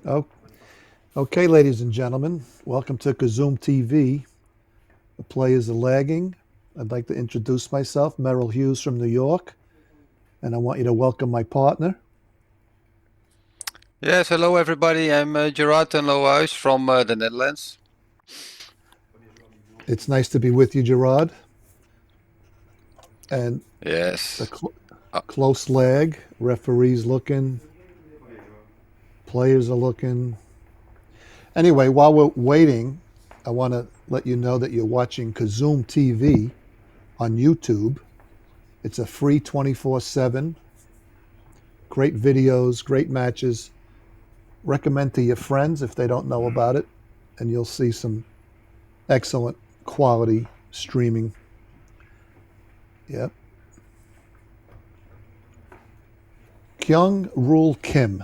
Oh, okay, ladies and gentlemen, welcome to Kozoom TV. The players are lagging. I'd like to introduce myself, Merrill Hughes from New York, and I want you to welcome my partner. Yes, hello everybody. I'm Gerard ten Lohuis from the Netherlands. It's nice to be with you, Gerard. And it's a Yes. close lag. Referees looking, players are looking. Anyway, while we're waiting, I want to let you know that you're watching Kozoom TV on YouTube. It's a free 24/7. Great videos, great matches. Recommend to your friends if they don't know about it, and you'll see some excellent quality streaming. Yep. Kyung-Roul Kim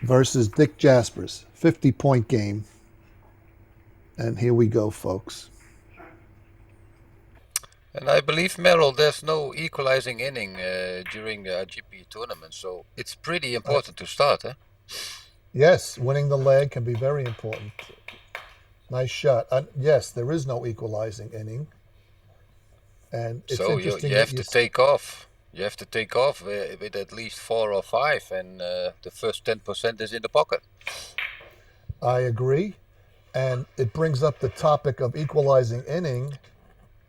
versus Dick Jaspers, 50-point game. And here we go, folks. And I believe, Merrill, there's no equalizing inning during the AGIPI tournament, so it's pretty important to start, huh? Yes, winning the leg can be very important. Nice shot. Yes, there is no equalizing inning. And it's So you interesting that have to take off. You have to take off with at least 4 or 5, and the first 10% is in the pocket. I agree. And it brings up the topic of equalizing inning,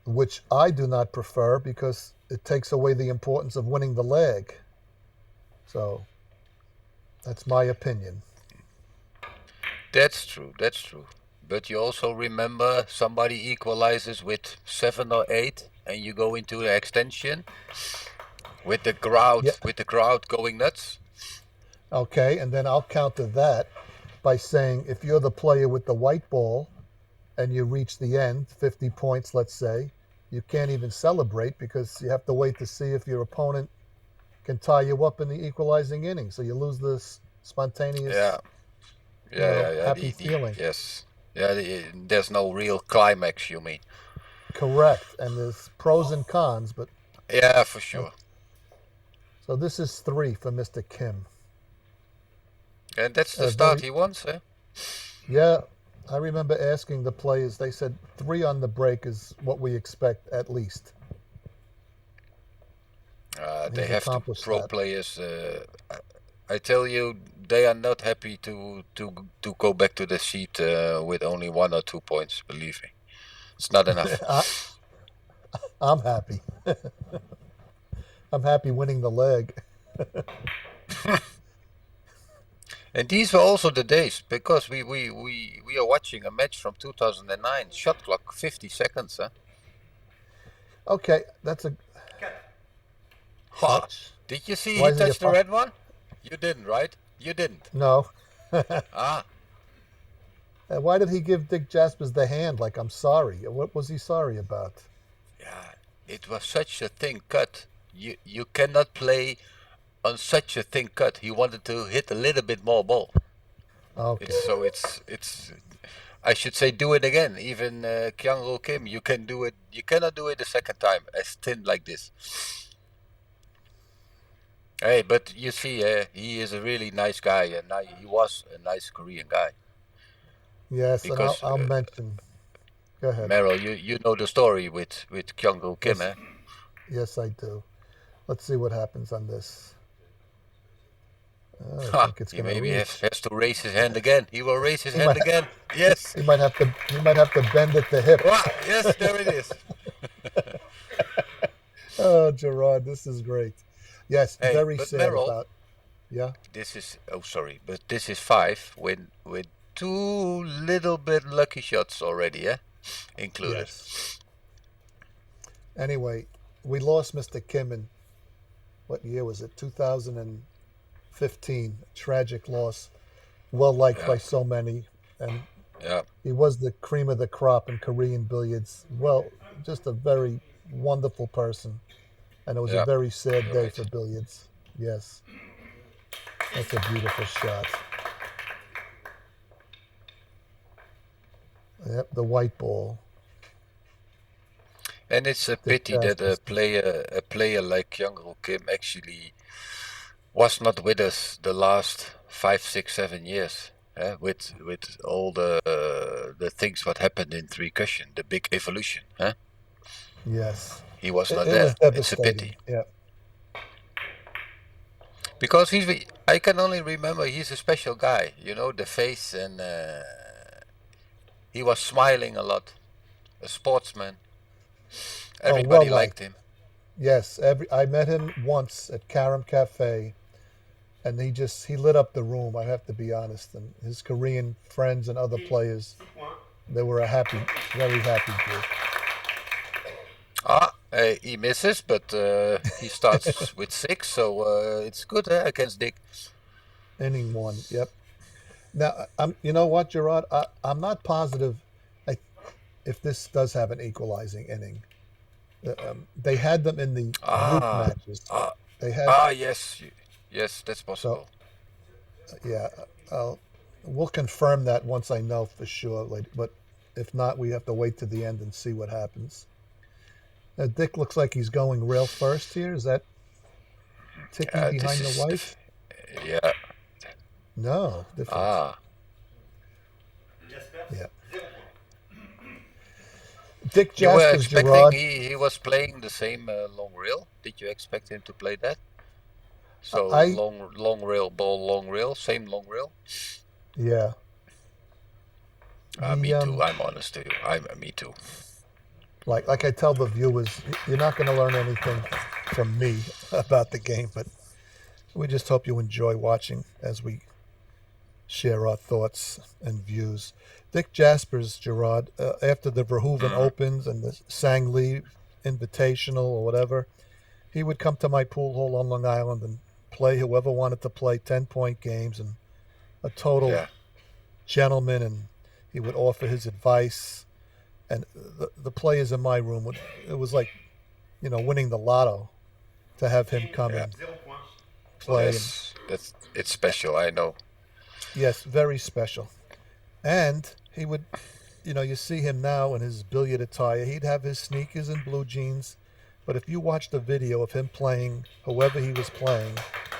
which I do not prefer because it takes away the importance of winning the leg. So that's my opinion. That's true, that's true. But you also remember somebody equalizes with 7 or 8, and you go into the extension with the crowd going nuts. Okay, and then I'll counter that by saying if you're the player with the white ball and you reach the end, 50 points, let's say, you can't even celebrate because you have to wait to see if your opponent can tie you up in the equalizing inning. So you lose this spontaneous, happy feeling. Yes. Yeah, there's no real climax, you mean? Correct. And there's pros and cons, but yeah, for sure. So this is 3 for Mr. Kim. And that's the start he wants, eh? Yeah, I remember asking the players. They said 3 on the break is what we expect at least. They have to pro players. I tell you, they are not happy to go back to the seat with only 1 or 2 points. Believe me, it's not enough. I'm happy. I'm happy winning the leg. And these were also the days because we are watching a match from 2009. Shot clock 50 seconds. Huh? Okay, that's a. Did you see he touched the red one? You didn't, right? You didn't. No. Ah. Why did he give Dick Jaspers the hand like I'm sorry? What was he sorry about? Yeah, it was such a thin cut. You cannot play on such a thin cut. He wanted to hit a little bit more ball. Okay. So it's I should say do it again. Even Kyung-Roul Kim, you can do it. You cannot do it a second time as thin like this. Hey, but you see, he is a really nice guy, and he was a nice Korean guy. Yes, because, and I'll mention. Go ahead. Merrill, you know the story with Kyung-Roul Kim, yes. Yes, I do. Let's see what happens on this. I think it's he maybe has to raise his hand again. He will raise his hand again. Yes. He might have to bend at the hip. Wow. Yes, there it is. Oh, Gerard, this is great. Yes, hey, very sad Merrill, about. Yeah. This is but this is 5 with 2 little bit lucky shots already, included. Yes. Anyway, we lost Mr. Kim in what year was it? 2015. Tragic loss. Well liked by so many, and he was the cream of the crop in Korean billiards. Well, just a very wonderful person, and it was a very sad day for billiards. Yes, that's a beautiful shot. Yep, the white ball. And it's a pity that a player like Kyung-Roul Kim actually was not with us the last 5, 6, 7 years. With all the things what happened in three cushion, the big evolution. Yes. He was not It was there. It's a devastating. pity. Yeah. Because I can only remember he's a special guy, you know, the face, and he was smiling a lot, a sportsman. Oh, well Everybody liked liked. him. Yes. I met him once at Carom Cafe, and he lit up the room. I have to be honest. And his Korean friends and other players, they were a very happy group. He misses, but he starts with 6, so it's good against Dick. Inning one. Yep. Now, you know what, Gerard? I'm not positive I, if this does have an equalizing inning. They had them in the group Ah, matches. ah, They had yes, yes, that's so possible. yeah. I'll, we'll confirm that once I know for sure. But if not, we have to wait to the end and see what happens. Dick looks like he's going rail first here. Is that ticking This behind the is white? yeah. No, different. Ah, Yeah. Dick you were Jaspers, expecting Gerard. he was playing the same long reel. Did you expect him to play that? So I long rail ball, long rail, same long rail. yeah. The Me too. I'm honest to you. Me too. like I tell the viewers, you're not going to learn anything from me about the game, but we just hope you enjoy watching as we share our thoughts and views. Dick Jaspers, Gerard, after the Verhoeven Mm, Opens and the Sangli Invitational or whatever, he would come to my pool hall on Long Island and play whoever wanted to play 10-point games, and a total yeah, gentleman, and he would offer his advice. And the players in my room would, it was like, winning the lotto to have him come yeah. and play. And Yes, it's special. I know. yes, very special. And he would, you see him now in his billiard attire. He'd have his sneakers and blue jeans. But if you watched a video of him playing, whoever he was playing,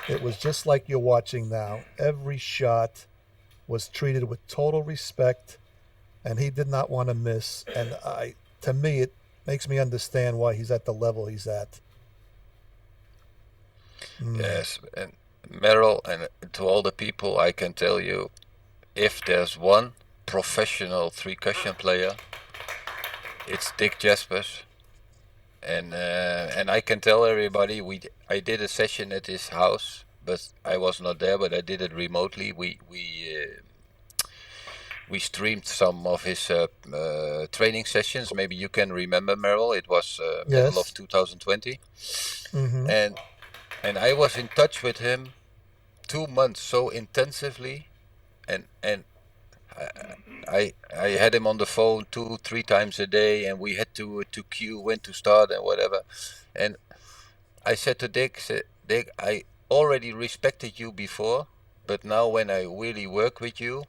it was just like you're watching now. Every shot was treated with total respect, and he did not want to miss. And to me, it makes me understand why he's at the level he's at. Mm. Yes, and Merrill, and to all the people, I can tell you, if there's one professional three cushion player, it's Dick Jaspers. And I can tell everybody, I did a session at his house, but I was not there. But I did it remotely. We streamed some of his training sessions. Maybe you can remember, Merrill. It was middle of Yes. 2020, Mm-hmm. and I was in touch with him 2 months so intensively, and I had him on the phone 2, 3 times a day, and we had to queue when to start and whatever. And I said to Dick, Dick, I already respected you before, but now when I really work with you,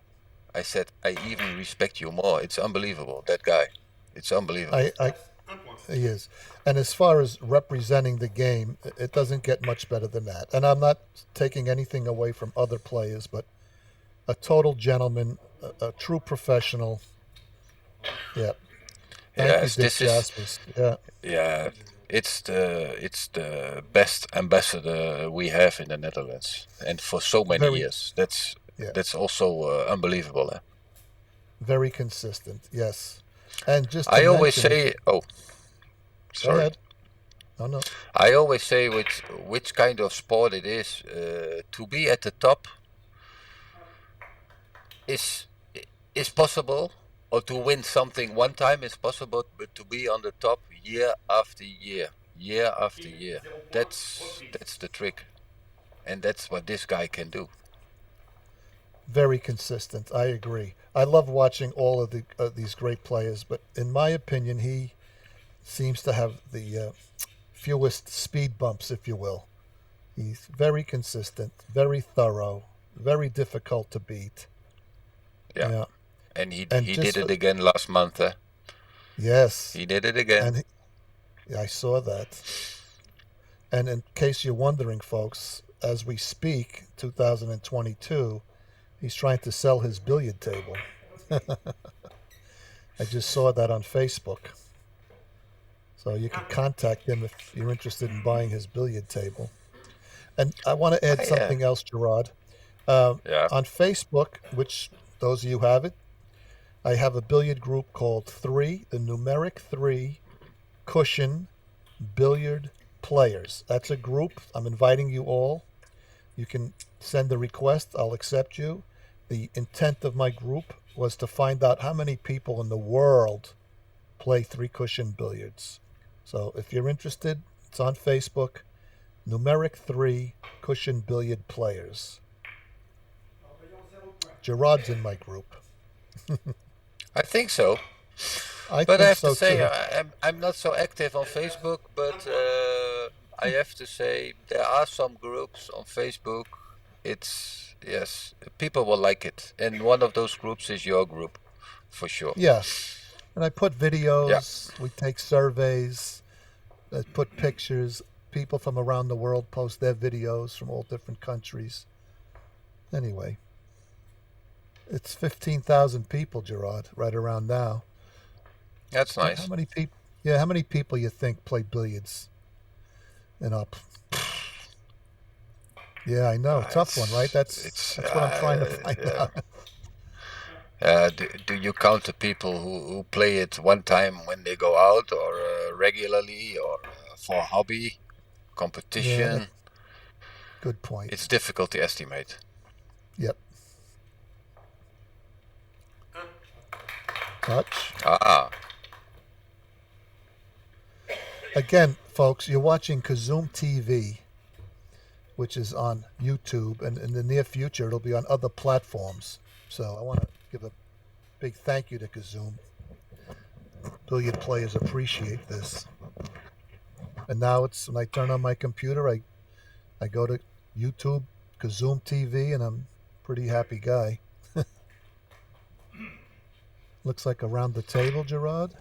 I said I even respect you more. It's unbelievable, that guy. It's unbelievable. I He is. And as far as representing the game, it doesn't get much better than that. And I'm not taking anything away from other players, but a total gentleman, a true professional. Yeah. Thank you, Yes, Dick this is Jaspers. Yeah. yeah. It's the best ambassador we have in the Netherlands, and for so many Very, years. That's yeah, that's also unbelievable. very consistent. Yes. And just to I always mention, say, oh, go sorry. ahead. No, no. I always say which kind of sport it is. To be at the top is is possible, or to win something one time is possible, but to be on the top year after year, year after year, that's the trick, and that's what this guy can do. Very consistent. I agree. I love watching all of these great players, but in my opinion, he seems to have the fewest speed bumps, if you will. He's very consistent, very thorough, very difficult to beat. Yeah, Yeah, and he and he did just it again last month. yes, He did it again. and yeah, I saw that. And in case you're wondering, folks, as we speak, 2022, he's trying to sell his billiard table. I just saw that on Facebook. So you can contact him if you're interested in buying his billiard table. And I want to add Yeah. something else, Gerard. Uh, Yeah. on Facebook, which those of you have it, I have a billiard group called the numeric 3 Cushion Billiard Players. That's a group. I'm inviting you all. You can send a request. I'll accept you. The intent of my group was to find out how many people in the world play 3 cushion billiards. So if you're interested, it's on Facebook. Numeric 3 Cushion Billiard Players. Gerard's in my group. I think so. I But I think have to so say, too. I'm not so active on Facebook, but I have to say there are some groups on Facebook. It's, yes, people will like it. And one of those groups is your group, for sure. Yeah. And I put Yeah, videos, we take surveys, I put pictures. People from around the world post their videos from all different countries. Anyway, it's 15,000 people, Gerard, right around now. that's How nice. many people? Yeah, how many people you think play billiards and up? Yeah, I know. Tough one, right? It's That's what I'm trying to find out. do you count the people who play it one time when they go out, or regularly, or for hobby, Yeah, that's competition? a good point. It's difficult to estimate. Yep. Touch. Ah, Again, folks, you're watching Kozoom TV, which is on YouTube, and in the near future, it'll be on other platforms. So I want to give a big thank you to Kozoom. Billiard players appreciate this. And now it's when I turn on my computer, I go to YouTube, Kozoom TV, and I'm a pretty happy guy. Looks like around the table, Gerard.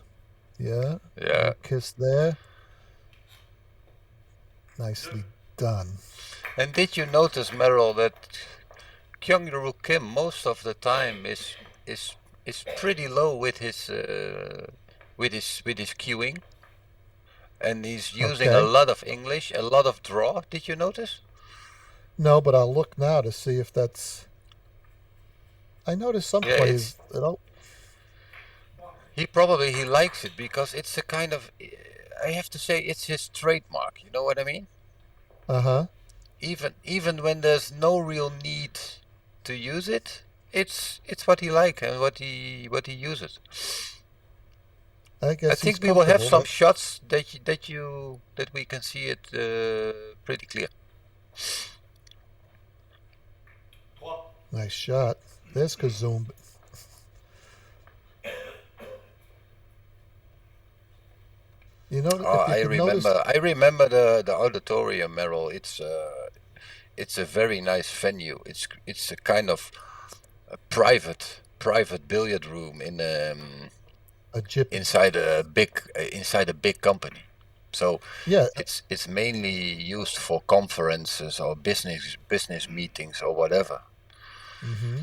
Yeah, yeah. little kiss there. Nicely done. And did you notice, Merrill, that Kyung-Roul Kim most of the time is is pretty low with his with his cueing, and he's using a Okay. lot of English, a lot of draw. Did you notice? No, but I'll look now to see if that's. I noticed some Yeah, it's players. Oh, he likes it because it's a kind of, I have to say, it's his trademark. You know what I mean? uh huh. Even when there's no real need to use it, it's what he like and what he uses. I I guess he's think we will have comfortable. some shots that we can see it pretty clear. Nice shot. There's Kazoom. You know, Oh, if you could notice. I remember the auditorium, Merrill. It's a very nice venue. It's a kind of a private billiard room in AGIPI. inside a big company. So Yeah. it's mainly used for conferences or business meetings or whatever. Mm-hmm.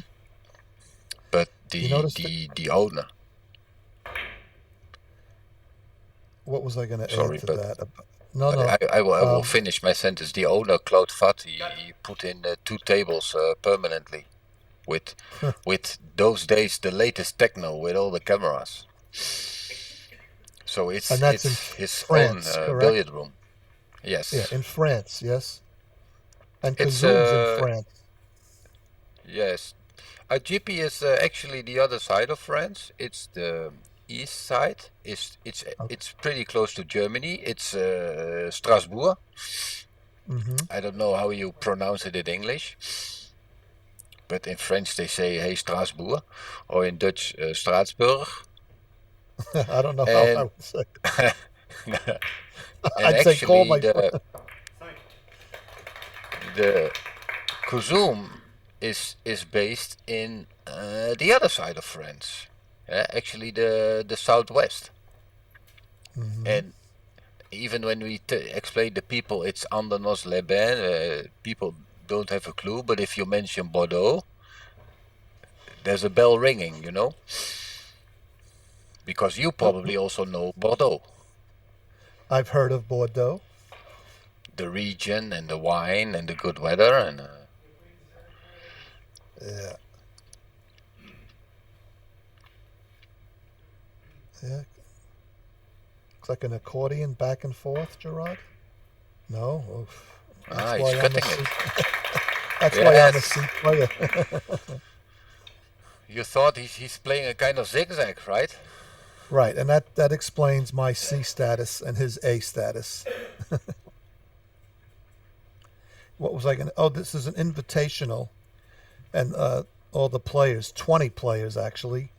But You noticed the owner, what was I going to add sorry, to but that? No, no. I will Um, finish my sentence. The owner, Claude Vat, he put in 2 tables permanently with those days the latest techno with all the cameras. So and that's in it's his own France, correct? billiard room. Yeah, Yes, in France, yes. And it's Kazoom's in France. yes. AGIPI is actually the other side of France. It's the east side. Okay. It's pretty close to Germany. It's Strasbourg. Mm-hmm. I don't know how you pronounce it in English, but in French they say "Hey Strasbourg," or in Dutch "Straatsburg." I don't know how I And would say. and I'd say call actually my friend. the Kozoom is based in the other side of France, actually the southwest. Mm-hmm. And even when we explain to people it's Andernos-les-Bains, people don't have a clue, but if you mention Bordeaux, there's a bell ringing, you know? Because you probably also know Bordeaux. I've heard of Bordeaux. The region and the wine and the good weather and... Yeah. Yeah. Looks like an accordion back and forth, Gerard. No? Oof. That's why he's I'm a cutting C. it. That's why I'm a Yes. C player. You thought he's playing a kind of zigzag, right? Right, and that explains my C status and his A status. What was I going to? Oh, this is an invitational, and all the players, 20 players actually,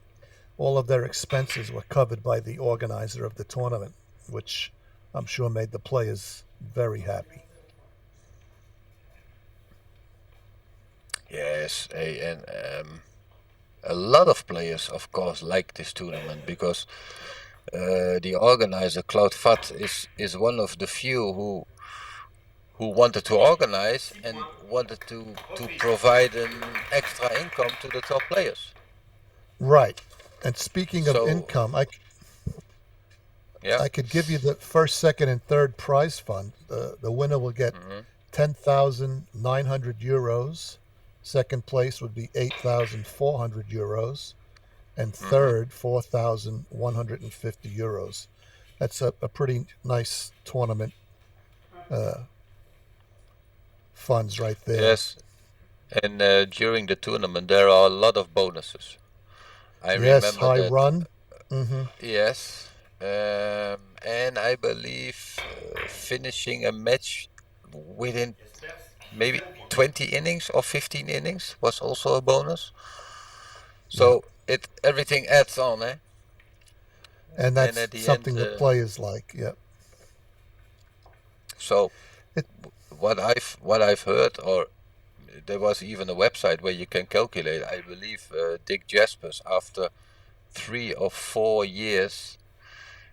all of their expenses were covered by the organizer of the tournament, which I'm sure made the players very happy. Yes, and a lot of players, of course, like this tournament because the organizer, Claude Vat, is one of the few who wanted to organize and wanted to provide an extra income to the top players. Right. And speaking of So, income, yeah. I could give you the first, second, and third prize fund. The winner will get 10,900 euros. Second place would be 8,400 euros. And third, 4,150 euros. That's a pretty nice tournament funds right there. Yes, and during the tournament there are a lot of bonuses. I Yes, remember high that. run. Mm-hmm. Yes, and I believe finishing a match within maybe 20 innings or 15 innings was also a bonus. So everything adds on, eh? And And that's at the end, something the players like. Yep. so It, what I've heard, or there was even a website where you can calculate. I believe Dick Jaspers, after 3 or 4 years,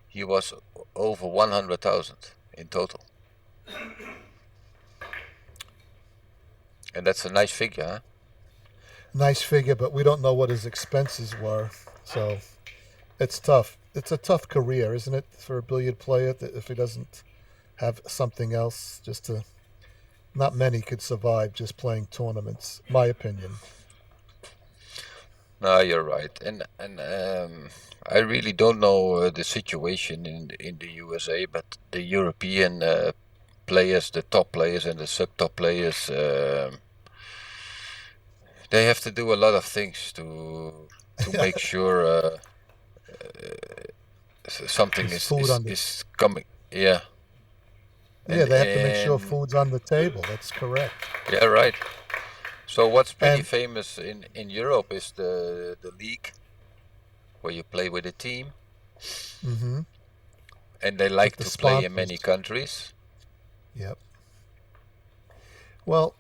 he was over 100,000 in total, and that's a nice figure, huh? nice figure, but we don't know what his expenses were. So it's tough. It's a tough career, isn't it, for a billiard player if he doesn't have something else just to. Not many could survive just playing tournaments, my opinion. No, you're right, and I really don't know the situation in the USA, but the European players, the top players and the sub-top players, they have to do a lot of things to make sure something There's food on the. is coming. Yeah, Yeah, and they have to make sure food's on the table. That's correct. yeah, right. So what's pretty And famous in Europe is the league where you play with a team, mm-hmm, and they with like the to play in sponsors. many countries. Yep. Well,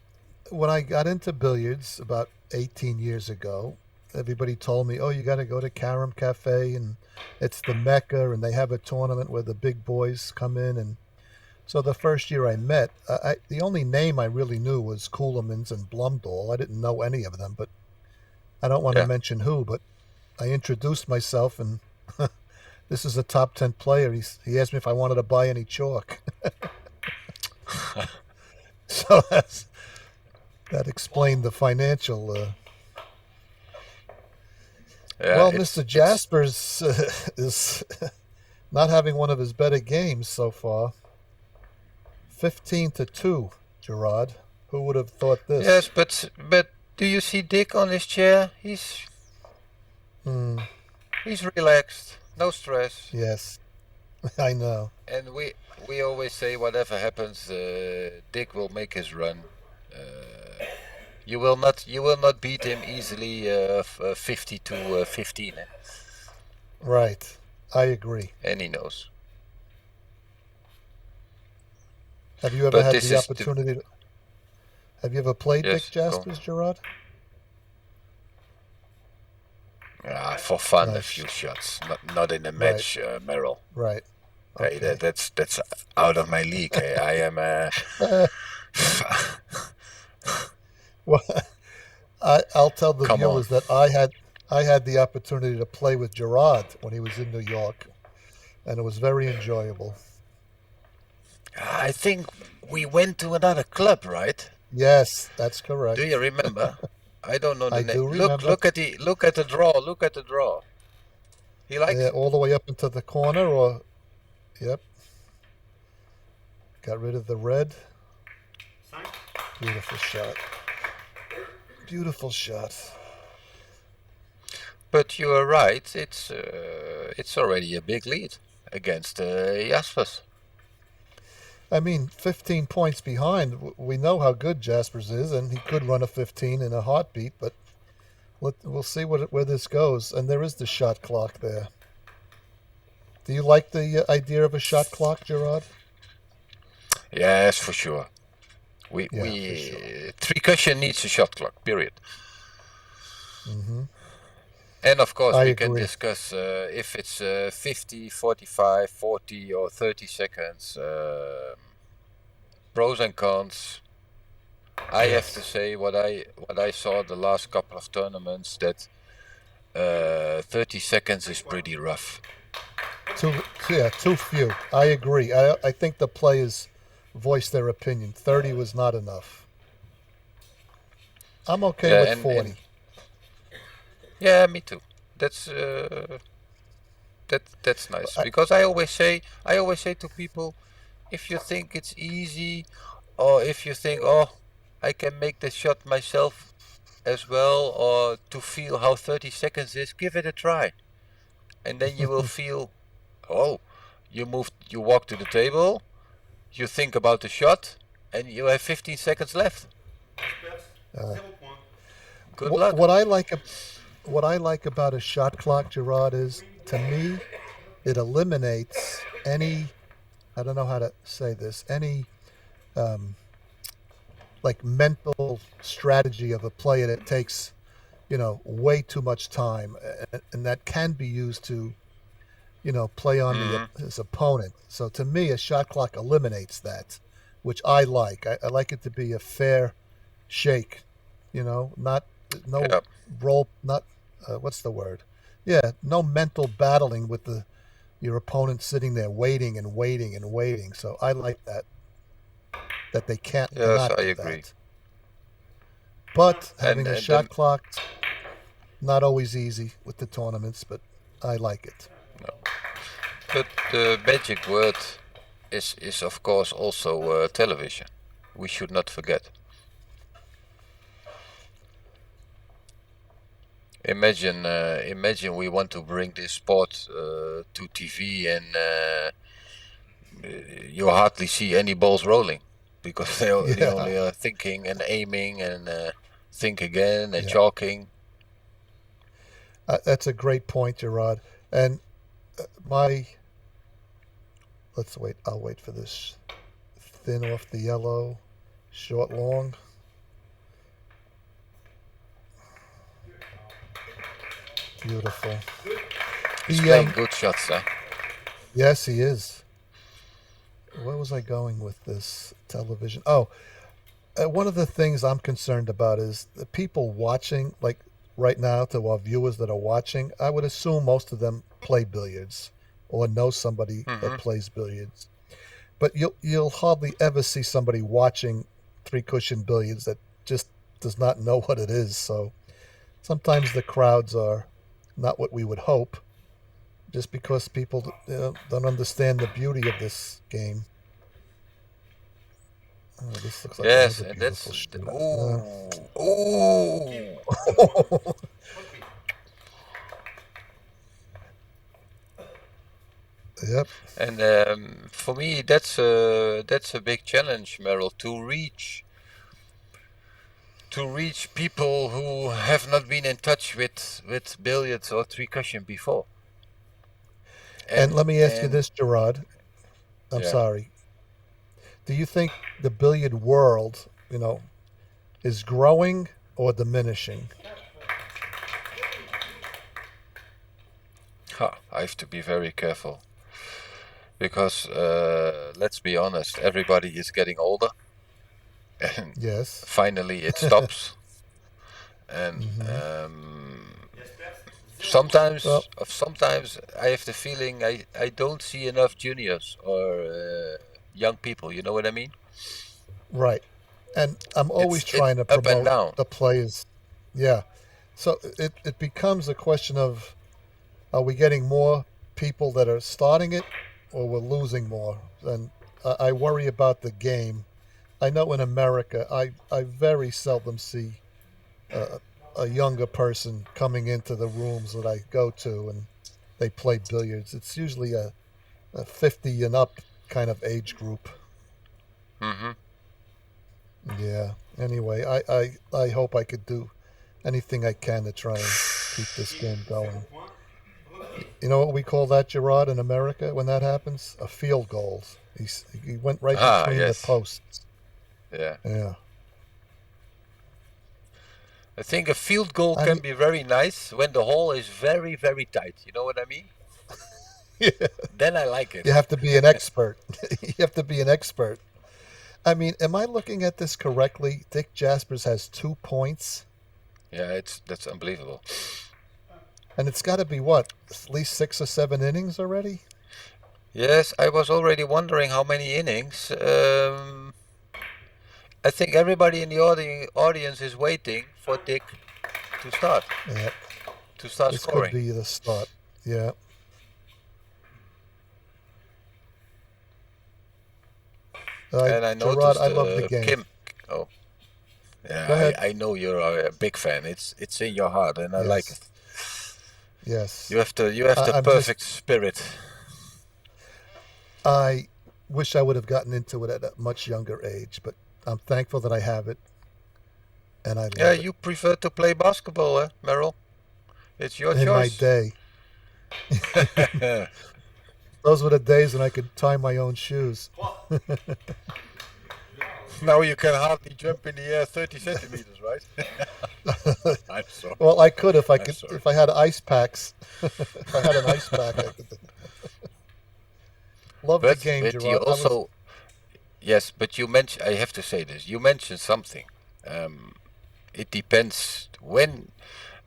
when I got into billiards about 18 years ago, everybody told me, "Oh, you got to go to Carom Cafe, and it's the Mecca, and they have a tournament where the big boys come in." And so the first year I met, the only name I really knew was Coolemans and Blumdahl. I didn't know any of them, but I don't want to Yeah. mention who. But I introduced myself, and this is a top 10 player. He asked me if I wanted to buy any chalk. So that explained the financial. Yeah, Well, Mr. Jaspers is not having one of his better games so far. 15-2, Gerard. Who would have thought this? yes, but do you see Dick on his chair? He's relaxed, no stress, Yes, I know. and we always say whatever happens, Dick will make his run. You will not beat him easily 50 to 15, Right. I agree. and he knows. Have you ever But had this the is the opportunity to. Have you ever played Dick yes, go. Jaspers, Gerard? For fun, a Nice. few shots, not in a Right. match, Merrill. Right. Hey, Okay. that's out of my league. Hey. I am Well, I'll tell the Come on. viewers that I had the opportunity to play with Gerard when he was in New York, and it was very enjoyable. I think we went to another club, right? Yes, that's Do you correct. remember? I don't know the I name. do Look, remember. look at the draw. Look at the draw. He likes Yeah, it. all the way up into the corner, or yep, got rid of the red. Beautiful shot. Beautiful shot. But you are right. It's already a big lead against Jaspers. I mean, 15 points behind. We know how good Jaspers is, and he could run a 15 in a heartbeat, but we'll see where this goes. And there is the shot clock there. Do you like the idea of a shot clock, Gerard? Yes, for sure. We Yeah, for sure. three cushion needs a shot clock. Period. Hmm. And of course, I we can agree. discuss if it's 50, 45, 40, or 30 seconds. Pros and cons. I have to Yes. say what I saw the last couple of tournaments that 30 seconds is pretty rough. Too few. I agree. I think the players voiced their opinion. 30 was not enough. I'm okay Yeah, with and 40. yeah, me too. That's that's nice I, because I always say to people, if you think it's easy, or if you think, oh, I can make the shot myself as well, or to feel how 30 seconds is, give it a try, and then you will feel, oh, you walk to the table, you think about the shot, and you have 15 seconds left. uh, Good what, luck. what I like what I like about a shot clock, Gerard, is to me it eliminates any. I don't know how to say this. Any um, like mental strategy of a player that takes way too much time, and that can be used to play on Hmm. his opponent. So to me, a shot clock eliminates that, which I like. I like it to be a fair shake. Not no Yeah. roll. Not what's the word? Yeah, no mental battling with the your opponent sitting there waiting and waiting and waiting. So I like that they Yes, cannot I do agree. that. But And having a the shot clock, not always easy with the tournaments, but I like it. no. But the magic word is of course also television. We should not forget. Imagine we want to bring this sport to TV, and you hardly see any balls rolling because they Yeah, only are thinking and aiming and think again and yeah. chalking. That's a great point, Gerard. And my, let's wait. I'll wait for this thin off the yellow, short long. Beautiful. He's The playing good shots, huh? Yes, he is. Where was I going with this television? Oh, one of the things I'm concerned about is the people watching, like right now, to our viewers that are watching. I would assume most of them play billiards or know somebody that Hmm. plays billiards. But you'll hardly ever see somebody watching three cushion billiards that just does not know what it is. So sometimes the crowds are not what we would hope, just because people don't understand the beauty of this game. Oh, this looks like Yes, another and beautiful that's shot. ooh, ooh. Yep. And for me, that's a big challenge, Meryl, to reach people who have not been in touch with billiards or three cushion before. And And let me ask you and this, Gerard. I'm yeah, sorry. Do you think the billiard world, is growing or diminishing? I have to be very careful because let's be honest, everybody is getting older, and Yes. finally it stops. And Hmm. Well, sometimes I have the feeling I don't see enough juniors or young people. You know what I mean? right. And I'm always It's trying to up and promote down. the players. Yeah. So it becomes a question of, are we getting more people that are starting it, or we're losing more? And I worry about the game. I know in America, I very seldom see a, a younger person coming into the rooms that I go to and they play billiards. It's usually a 50 and up kind of age group. Hmm. Yeah. Anyway, I hope I could do anything I can to try and keep this game going. You know what we call that, Gerard, in America when that happens? A field goal. He went right Ah, between the yes. posts. Yeah. Yeah. I think a field goal I can mean, be very nice when the hole is very, very tight. You know what I mean? yeah, Then I like it. you have to be an expert. You have to be an expert. I mean, am I looking at this correctly? Dick Jaspers has 2 points, Yeah, it's that's unbelievable. and it's got to be what, at least 6 or 7 innings already? Yes, I was already wondering how many innings. I think everybody in the audience is waiting for Dick to start Yeah, to start this could scoring. be the start. Yeah. And I Gerard, noticed I love the game. Kim. Oh, yeah, Go ahead. I know you're a big fan. It's in your heart, and I like Yes. it. Yes. You have the I'm just, perfect spirit. I wish I would have gotten into it at a much younger age, but I'm thankful that I have it and I Yeah, love it. you prefer to play basketball, Merrill? It's your In my choice. day, those were the days when I could tie my own shoes. Now you can hardly jump in the air 30 centimeters, right? I'm sorry. Well, I could if I I'm could sorry. if I had ice packs. If I had an ice pack, I could. Love the game, But you Gerard. I was also yes, but you mentioned I have to say this. You mentioned something. Um, it depends when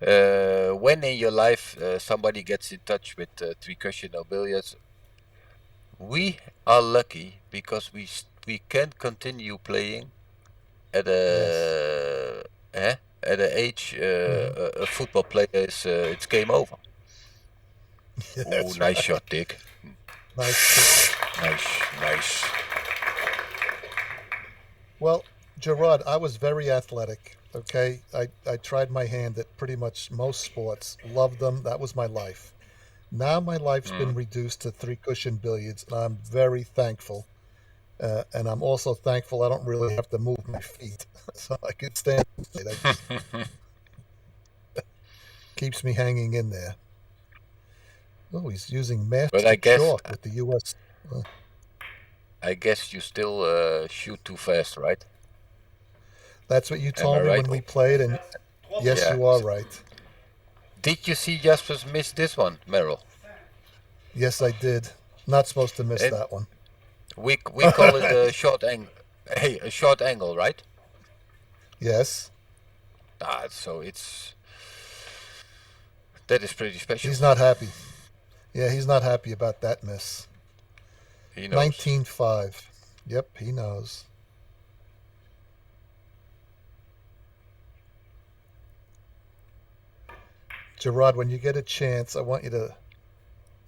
in your life somebody gets in touch with three-cushion or billiards. We are lucky because we can continue playing at yes. at a age Hmm. a football player is it's game over. Yeah, Oh, that's nice right. shot, Dick. Nice kick. Nice, nice. Well, Gerard, I was very athletic. Okay, I tried my hand at pretty much most sports. Loved them. That was my life. Now my life's been Mm. reduced to three cushion billiards, and I'm very thankful. And I'm also thankful I don't really have to move my feet, so I can stand. That keeps me hanging in there. Oh, he's using But master chalk with the U.S. Uh, I guess you still shoot too fast, right? that's what you Am told I me right? when we played, and yes, Yeah. you are right. Did you see Jaspers miss this one, Merrill? Yes, I did. Not supposed to miss And that one. we call it a short angle. Hey, a short angle, right? Yes, Ah, so it's that is pretty special. he's not happy. Yeah, he's not happy about that miss. He knows. 19-5. Yep, he knows. Gerard, when you get a chance, I want you to.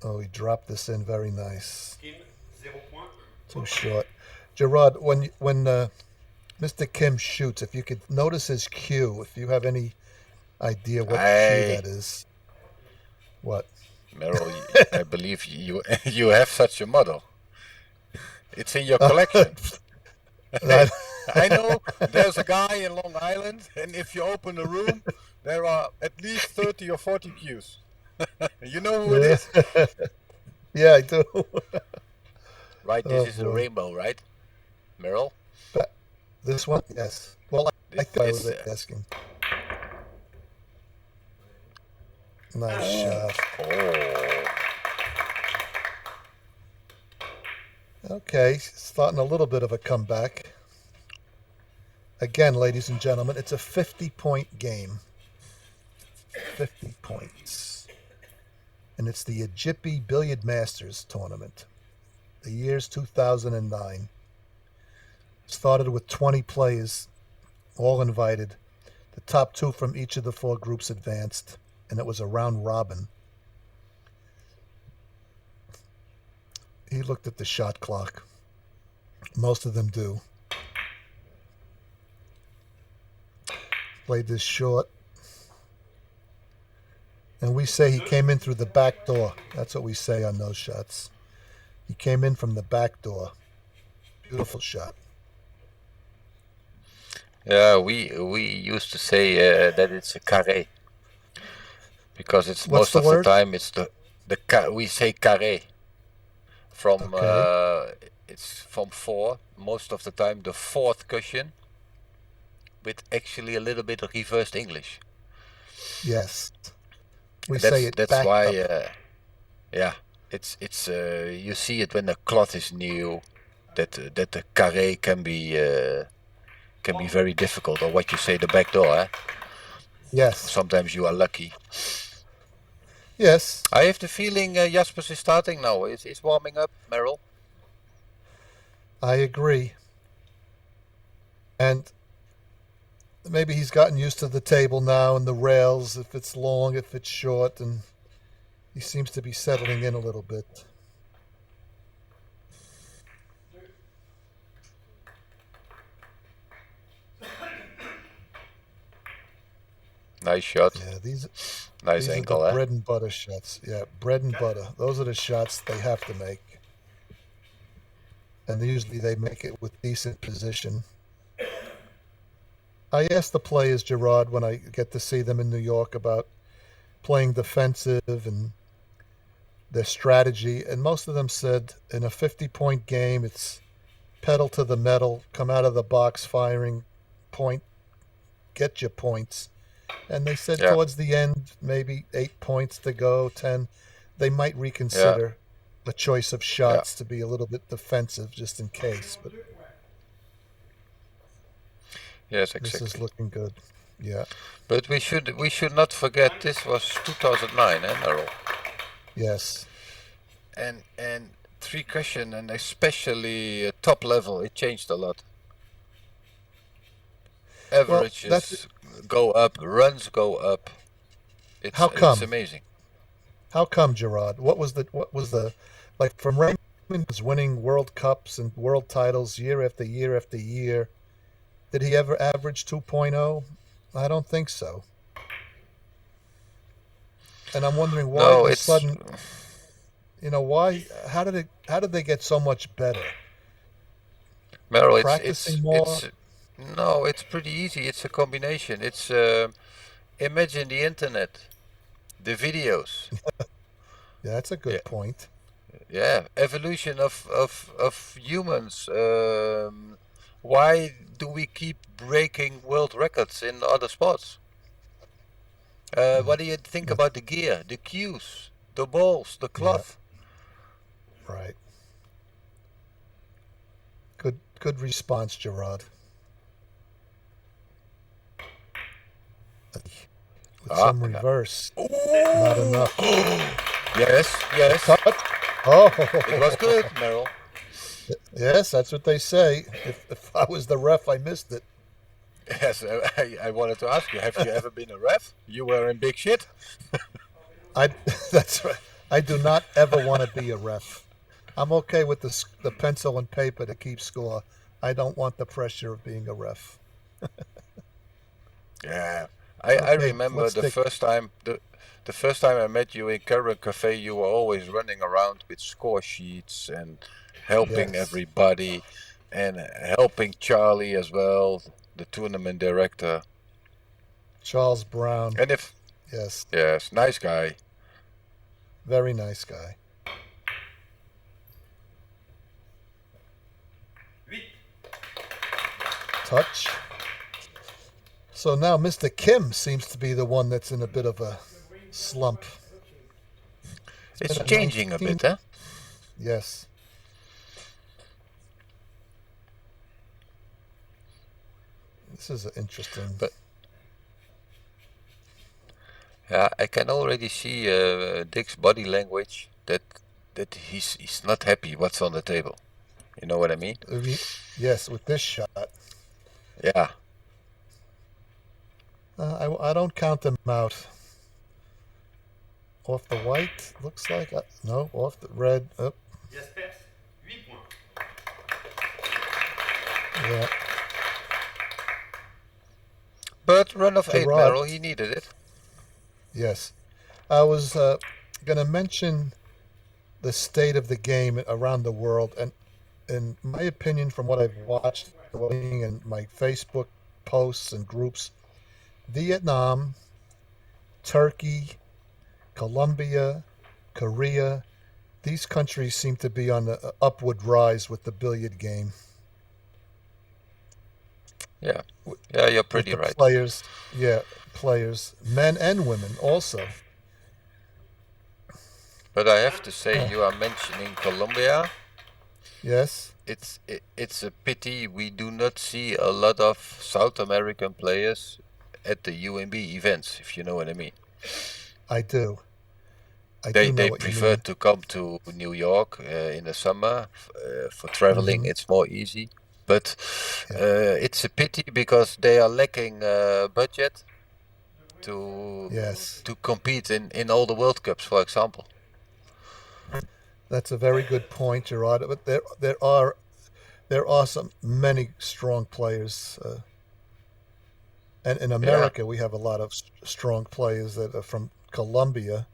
Oh, he dropped this in very nice. Too short. Gerard, when Mr. Kim shoots, if you could notice his cue, if you have any idea what cue I that is, what? Merrill, I believe you you have such a model. It's in your collection. I, I know there's a guy in Long Island, and if you open the room, there are at least 30 or 40 cues. You know who it yeah, is? yeah, I do. Right, this Oh is a boy. rainbow, right, Merrill? But this one, yes. Well, I think I It's was asking. Nice oh, shot. oh. Okay, starting a little bit of a comeback. Again, ladies and gentlemen, it's a 50-point game. 50 points. And it's the AGIPI Billiard Masters tournament. The year's 2009. Started with 20 players, all invited. The top 2 from each of the 4 groups advanced, and it was a round robin. He looked at the shot clock. Most of them do. Played this short. And we say he came in through the back door. That's what we say on those shots. He came in from the back door. Beautiful shot. Yeah, we used to say that it's a carré, because it's What's most the of word? the time it's we say carré from Okay. it's from 4 most of the time, the 4th cushion, with actually a little bit of reversed English. Yes. We And say it that's back why up. yeah, it's you see it when the cloth is new, that the carré can be very difficult, or what you say, the back door. Eh? Yes. Sometimes you are lucky. Yes. I have the feeling Jaspers is starting now. It's warming up, Merrill. I agree. And maybe he's gotten used to the table now and the rails, if it's long, if it's short, and he seems to be settling in a little bit. Nice shot. Yeah, Nice these are the angle, eh? bread and butter shots. Yeah, bread and butter. Those are the shots they have to make. And usually they make it with decent position. I ask the players, Gerard, when I get to see them in New York, about playing defensive and their strategy, and most of them said in a 50-point game, it's pedal to the metal, come out of the box firing, point, get your points. And they said Yeah, towards the end, maybe 8 points to go, 10, they might yeah, reconsider the choice of yeah. shots to be a little bit defensive just in case. But Yes, this is exactly. looking good. Yeah. But we should not forget this was 2009, eh, Merrill? Yes. And 3 cushion, and especially top level, it changed a lot. Well, that's Averages go up, runs go up. how It's come? amazing. How come, Gerard? What was the like from Raymond was winning World Cups and world titles year after year after year? Did he ever average 2.0? I don't think so. And I'm wondering why No, the it's sudden, why how did they get so much better? Merrill. Practicing more? It's no, it's pretty easy. It's a combination. It's imagine the internet, the videos. Yeah, that's a Yeah, good point. yeah. Evolution of humans. Why do we keep breaking world records in other sports? Mm, What do you think that's about the gear, the cues, the balls, the yeah, cloth? right. Good response, Gerard. With Ah, some yeah. reverse, not Ooh. enough. Yes, A yes. touch. Oh, It was good, Merrill. yes, that's what they say. If I was the ref, I missed it. Yes, I wanted to ask you, have you ever been a ref? You were in big shit. I that's right. I do not ever want to be a ref. I'm okay with the pencil and paper to keep score. I don't want the pressure of being a ref. Yeah, I Okay, remember let's take. the first time I met you in Carom Cafe. You were always running around with score sheets and helping Yes, everybody, and helping Charlie as well, the tournament director. Charles Brown. And if Yes, yes, nice guy. very nice guy. Touch. So now Mr. Kim seems to be the one that's in a bit of a slump. It's It's been a changing a 19. bit, huh? Yes. This is interesting. But yeah, I can already see Dick's body language that he's not happy what's on the table. You know what I mean? Yes, with this shot. Yeah. I don't count them out. Off the white, looks like. No, off the red. Oh. Jaspers, 8 points. Yeah. But run of 8, Gerard. Merrill, he needed it. Yes. I was going to mention the state of the game around the world. And in my opinion, from what I've watched in my Facebook posts and groups, Vietnam, Turkey, Colombia, Korea, these countries seem to be on the upward rise with the billiard game. Yeah. Yeah, you're pretty with the right. players, players, men and women also. But I have to say, you are mentioning Colombia. Yes. It's a pity we do not see a lot of South American players at the UMB events, if you know what I mean. I do. They prefer to come to New York in the summer for traveling. It's more easy. But it's a pity because they are lacking budget to compete in all the World Cups, for example. That's a very good point, Gerard. But there are many strong players, and in America we have a lot of strong players that are from Colombia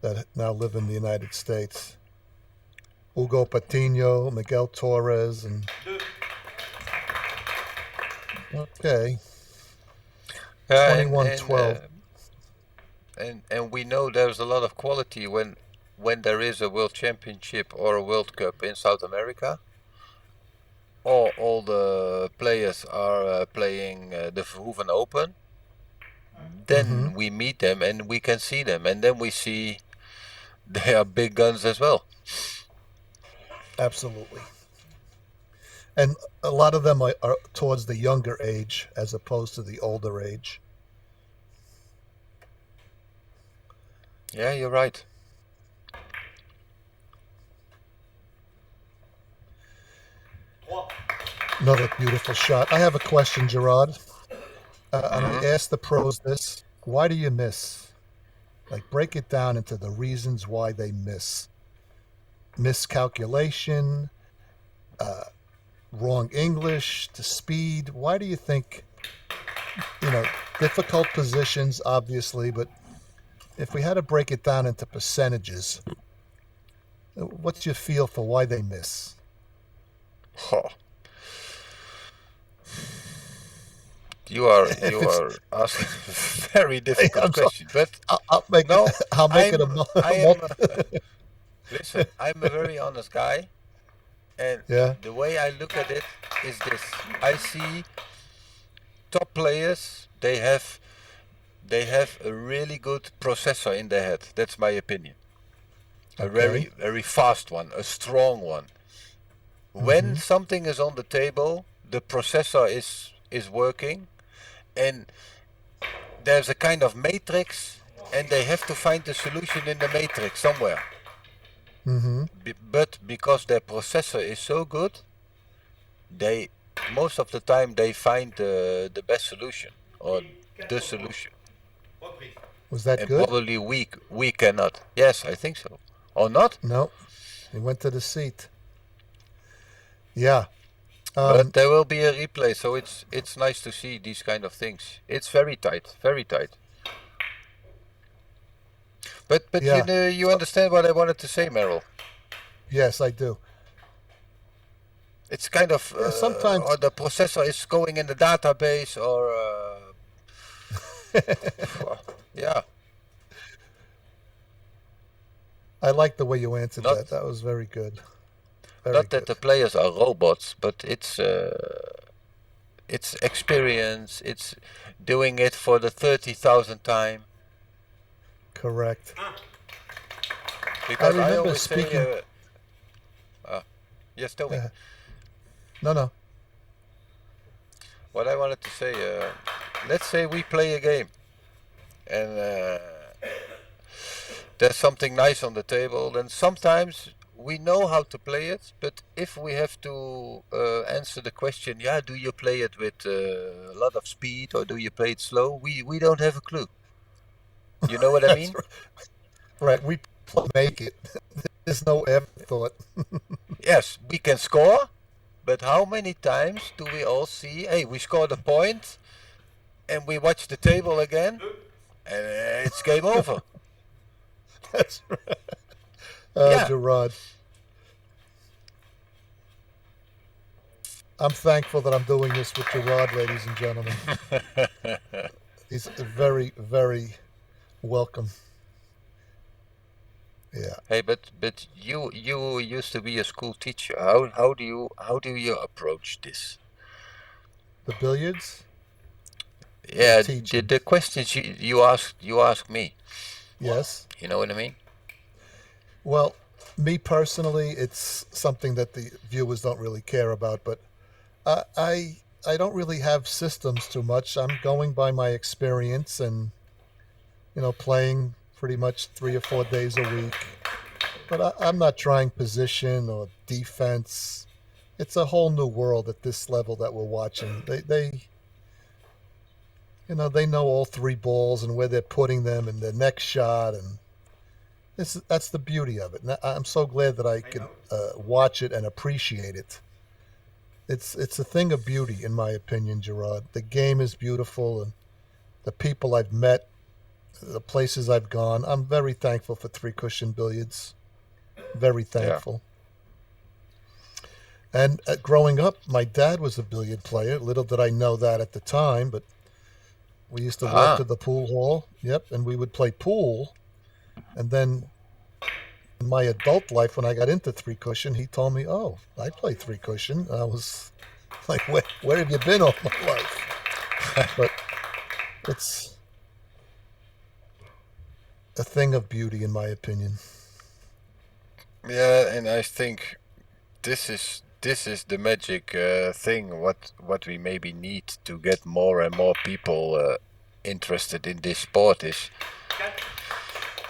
that now live in the United States. Hugo Patino, Miguel Torres, and okay. 21-12. And we know there's a lot of quality when there is a World Championship or a World Cup in South America. All the players are playing the Verhoeven Open. Then we meet them and we can see them, and then we see they are big guns as well. Absolutely. And a lot of them are towards the younger age as opposed to the older age. Yeah, you're right. Another beautiful shot. I have a question, Gerard. And I asked the pros this. Why do you miss? Like, break it down into the reasons why they miss. Miscalculation, wrong English, to speed. Why do you think, difficult positions, obviously, but if we had to break it down into percentages, what's your feel for why they miss? Oh. You are asking a very difficult question, but I'll make it a listen, I'm a very honest guy, and the way I look at it is this: I see top players. They have a really good processor in their head. That's my opinion. A very, very fast one, a strong one. When something is on the table, the processor is working, and there's a kind of matrix, and they have to find the solution in the matrix somewhere. But because their processor is so good, most of the time they find the best solution or the solution. Was that and good? Probably we cannot. Yes, I think so. Or not? No, he went to the seat. Yeah. But there will be a replay, so it's nice to see these kind of things. It's very tight, very tight. But you understand what I wanted to say, Merrill? Yes, I do. It's kind of sometimes, or the processor is going in the database, or yeah. I like the way you answered that. That was very good. Not that the players are robots, but it's experience. It's doing it for the 30,000th time. Correct. Because I always say, yes, tell me. No. what I wanted to say, let's say we play a game and there's something nice on the table, then sometimes we know how to play it, but if we have to answer the question, yeah, do you play it with a lot of speed or do you play it slow? We don't have a clue. You know what I That's mean? right. We make it. There's no afterthought. Yes, we can score, but how many times do we all see, hey, we scored a point and we watch the table again and it's game over? That's right. Yeah. Gerard, I'm thankful that I'm doing this with Gerard, ladies and gentlemen. He's very, very welcome. Yeah. Hey, but you used to be a school teacher. How do you approach this? The billiards or Yeah, the teaching? the questions you ask me. Yes. You know what I mean? Well, me personally, it's something that the viewers don't really care about, but I, I I don't really have systems too much. I'm going by my experience and playing pretty much 3 or 4 days a week. But I'm not trying position or defense. It's a whole new world at this level that we're watching. They know all three balls and where they're putting them and their next shot, and that's the beauty of it. And I'm so glad that I can watch it and appreciate it. It's a thing of beauty, in my opinion, Gerard. The game is beautiful, and the people I've met, the places I've gone. I'm very thankful for three cushion billiards. Very Yeah. thankful. And growing up, my dad was a billiard player. Little did I know that at the time, but we used to walk to Ah. the pool hall. Yep, and we would play pool. And then in my adult life, when I got into three cushion, he told me, "Oh, I play three cushion." And I was like, "Where have you been all my life?" But it's a thing of beauty, in my opinion. Yeah, and I think this is the magic thing. What we maybe need to get more and more people interested in this sport is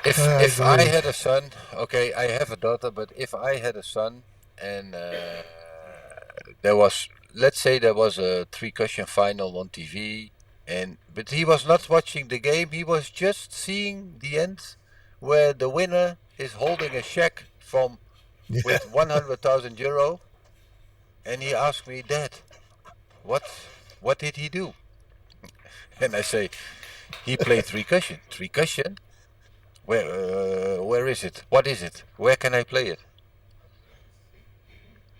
if I if I agree. had a son. Okay, I have a daughter, but if I had a son and there was, let's say there was a three cushion final on TV, and but he was not watching the game. He was just seeing the end, where the winner is holding a check from Yeah, with 100,000 euro, and he asked me, Dad, what what did he do? And I say, he played three cushion. Three cushion? Where is it? What is it? Where can I play it?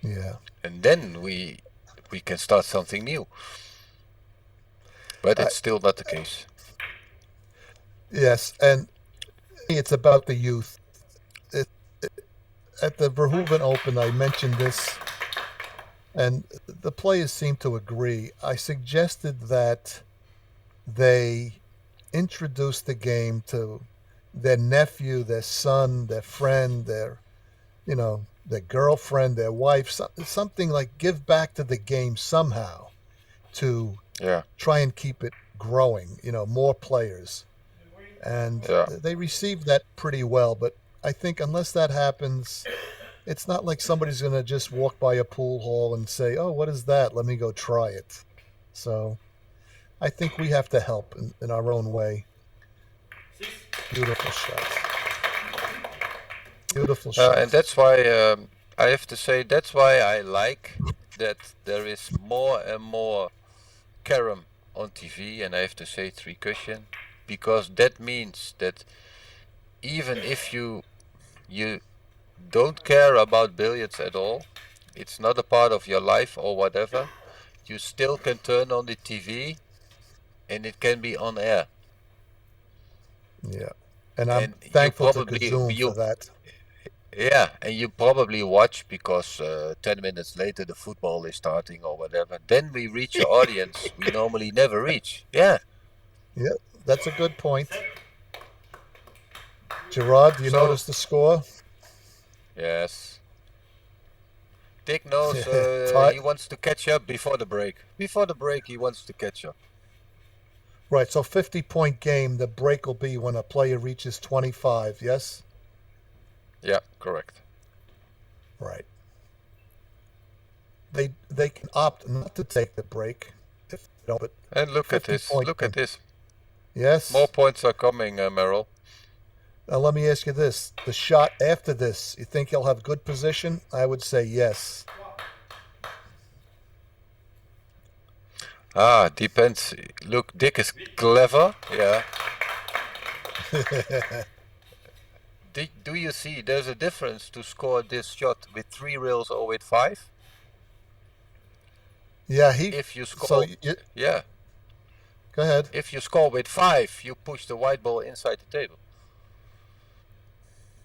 yeah. And then we can start something new. But I, it's still not the case. yes, and it's about the youth. It, at the Verhoeven Open, I mentioned this, and the players seem to agree. I suggested that they introduce the game to their nephew, their son, their friend, their girlfriend, their wife, something like give back to the game somehow to Yeah, try and keep it growing, more players. And yeah. they received that pretty well. But I think unless that happens, it's not like somebody's going to just walk by a pool hall and say, "Oh, what is that? Let me go try it." So I think we have to help in our own way. 6, Beautiful shots. Beautiful And shots. that's why I have to say that's why I like that there is more and more Carom on TV, and I have to say three cushion, because that means that even if you don't care about billiards at all, it's not a part of your life or whatever, you still can turn on the TV and it can be on air. Yeah. And I'm And you thankful to probably Kozoom for you that. yeah, and you probably watch because 10 minutes later the football is starting or whatever. Then we reach an audience we normally never reach. Yeah. Yeah, that's a good point. 7, Gerard, do you So notice the score? yes, Dick knows he wants to catch up before the break. Before the break, he wants to catch up. Right, so 50-point game, the break will be when a player reaches 25, yes? Yeah, correct. Right. They can opt not to take the break if they don't, but And look at this. 50-point Look at this. yes? More points are coming, Merrill. Now let me ask you this. The shot after this, you think he'll have good position? I would say yes. Depends. Look, Dick is clever. Yeah. Do you see there's a difference to score this shot with 3 rails or with 5? Yeah, if you score, yeah. Go ahead. If you score with 5, you push the white ball inside the table.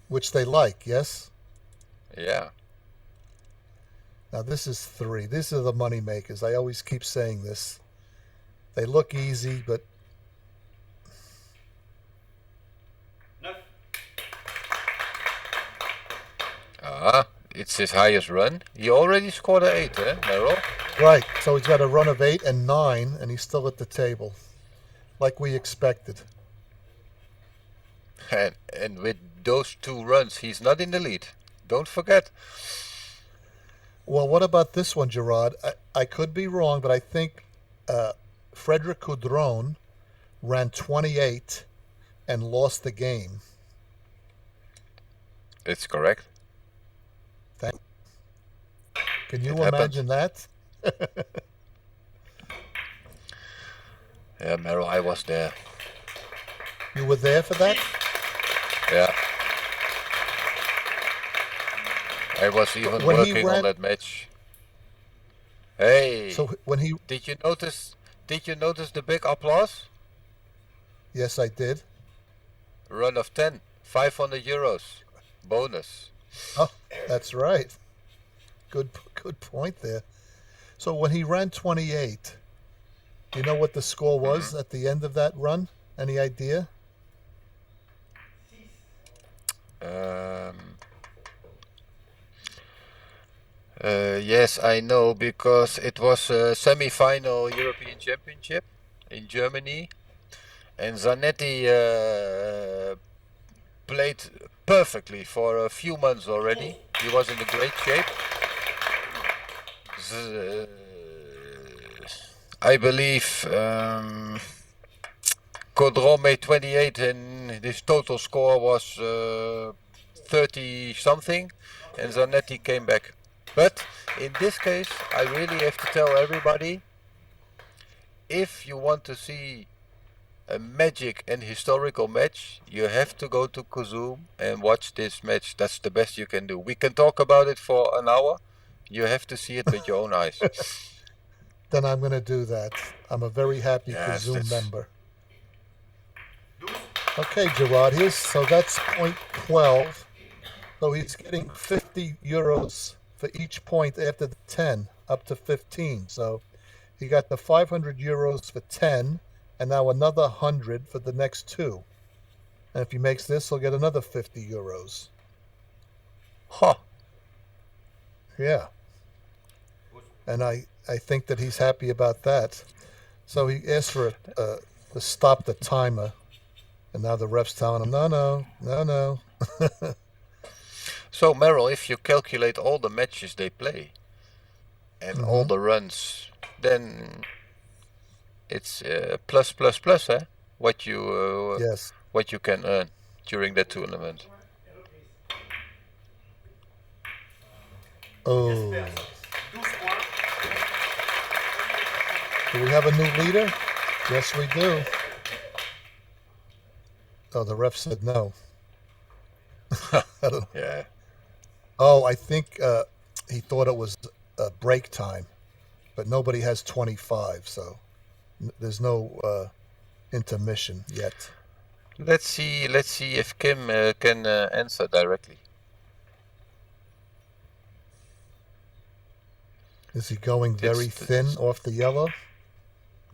Which they like, yes? Yeah. Now this is 3. These are the money makers. I always keep saying this. They look easy, but it's his highest run. He already scored an 8, Merrill? Right, so he's got a run of 8 and 9, and he's still at the table, like we expected. And with those 2 runs, he's not in the lead. Don't forget. Well, what about this one, Gerard? I could be wrong, but I think Frederick Coudron ran 28 and lost the game. It's correct. Can you imagine that? Yeah, Merrill, I was there. You were there for that? Yeah. I was even working on that match. Hey. So when he Did you notice the big applause? Yes, I did. Run of 10, 500 euros bonus. Oh, that's right. Good point there. So when he ran 28, do you know what the score was at the end of that run? Any idea? Yes, I know, because it was a semi-final European Championship in Germany, and Zanetti played perfectly for a few months already. He was in a great shape. I believe Coudron made 28 and his total score was 30 something, and Zanetti came back. But in this case, I really have to tell everybody, if you want to see a magic and historical match, you have to go to Kozoom and watch this match. That's the best you can do. We can talk about it for an hour. You have to see it with your own eyes. Then I'm going to do that. I'm a very happy Kozoom member. Okay, Gerard, so that's point 12. So he's getting 50 euros for each point after the 10, up to 15. So he got the 500 euros for 10, and now another 100 for the next 2. And if he makes this, he'll get another 50 euros. Huh. Yeah. And I think that he's happy about that. So he asked for to stop the timer, and now the ref's telling him, no. So, Merrill, if you calculate all the matches they play and all the runs, then it's plus, eh? What you yes. What you can earn during that tournament. Oh. Do we have a new leader? Yes, we do. Oh, the ref said no. I don't know. Yeah. Oh, I think he thought it was break time, but nobody has 25, so there's no intermission yet. Let's see if Kim can answer directly. Is he going very thin off the yellow?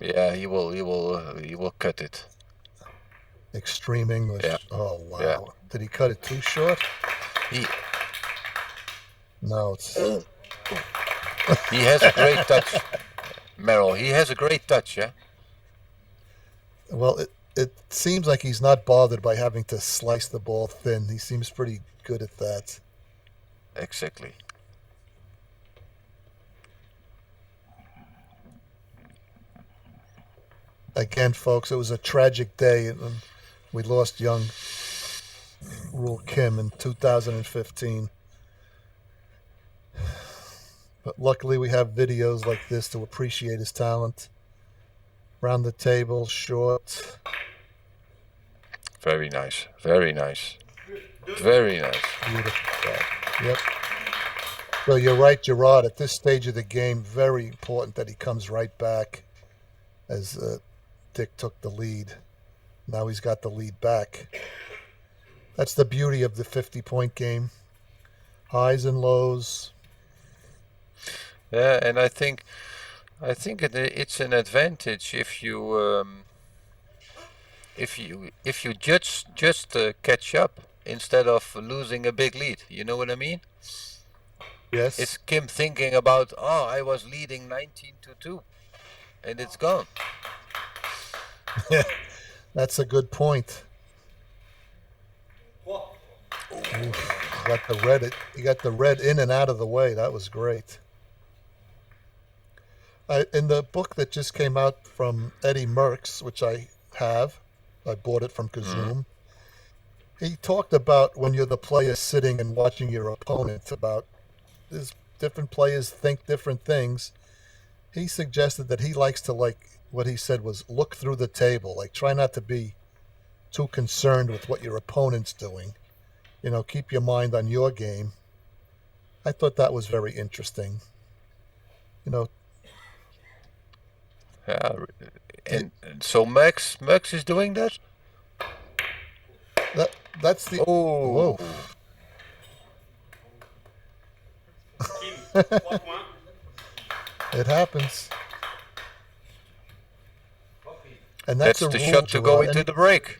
Yeah, he will cut it. Extreme English. Yeah. Oh wow. Yeah. Did he cut it too short? He No, it's He has a great touch, Merrill. He has a great touch, yeah? Well, it seems like he's not bothered by having to slice the ball thin. He seems pretty good at that. Exactly. Again, folks, it was a tragic day. We lost Kyung-Roul Kim in 2015. But luckily, we have videos like this to appreciate his talent. Round the table, short. Very nice. Very nice. Very nice. Beautiful. Yep. So you're right, Gerard. At this stage of the game, very important that he comes right back as Dick took the lead. Now he's got the lead back. That's the beauty of the 50-point game. Highs and lows. Yeah, and I think it's an advantage if you just catch up instead of losing a big lead. You know what I mean? Yes. It's Kim thinking about, oh, I was leading 19-2, and it's gone. That's a good point. Trois. Oof, you got the red in and out of the way. That was great. In the book that just came out from Eddie Merckx, which I bought it from Kozoom. He talked about when you're the player sitting and watching your opponent, about this different players think different things. He suggested that he likes to, like, what he said was look through the table, like try not to be too concerned with what your opponent's doing. You know, keep your mind on your game. I thought that was very interesting. You know, Yeah, and so Max is doing that. that's the Oh, whoa. Kim, 3 points. It happens. And that's that's a the rule, shot to go Gerard. into the break.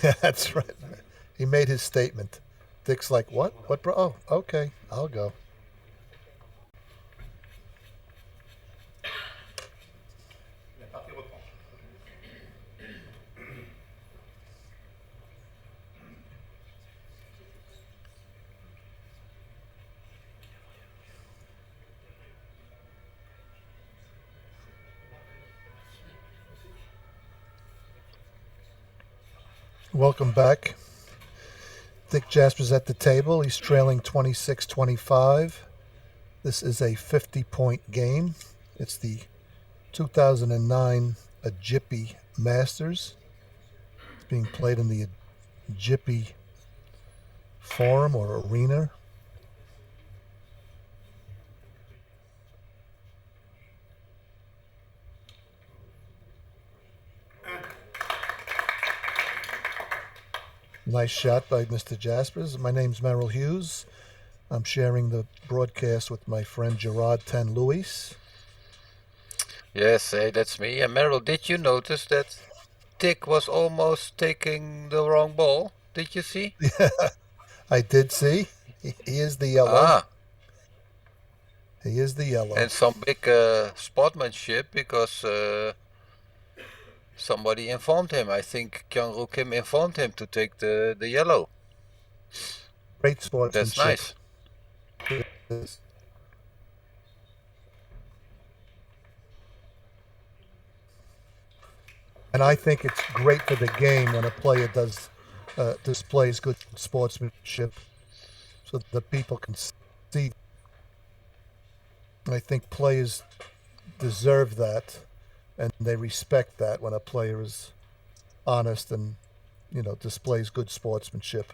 Yeah, that's right. He made his statement. Dick's like, what? What, bro? Oh, okay, I'll go. La partie reprend. Welcome back. Dick Jaspers at the table. He's trailing 26-25. This is a 50-point game. It's the 2009 AGIPI Masters. It's being played in the AGIPI Forum or Arena. Nice shot by Mr. Jaspers. My name's Merrill Hughes. I'm sharing the broadcast with my friend Gerard Ten Luis. Yes, hey, that's me. And Merrill, did you notice that Dick was almost taking the wrong ball? Did you see? I did see. He is the yellow. Ah, He is the yellow. and some big sportsmanship because somebody informed him. I think Kyung-Roul Kim informed him to take the yellow. Great sportsmanship. That's nice. And I think it's great for the game when a player displays good sportsmanship, so that people can see. And I think players deserve that, and they respect that when a player is honest and, you know, displays good sportsmanship.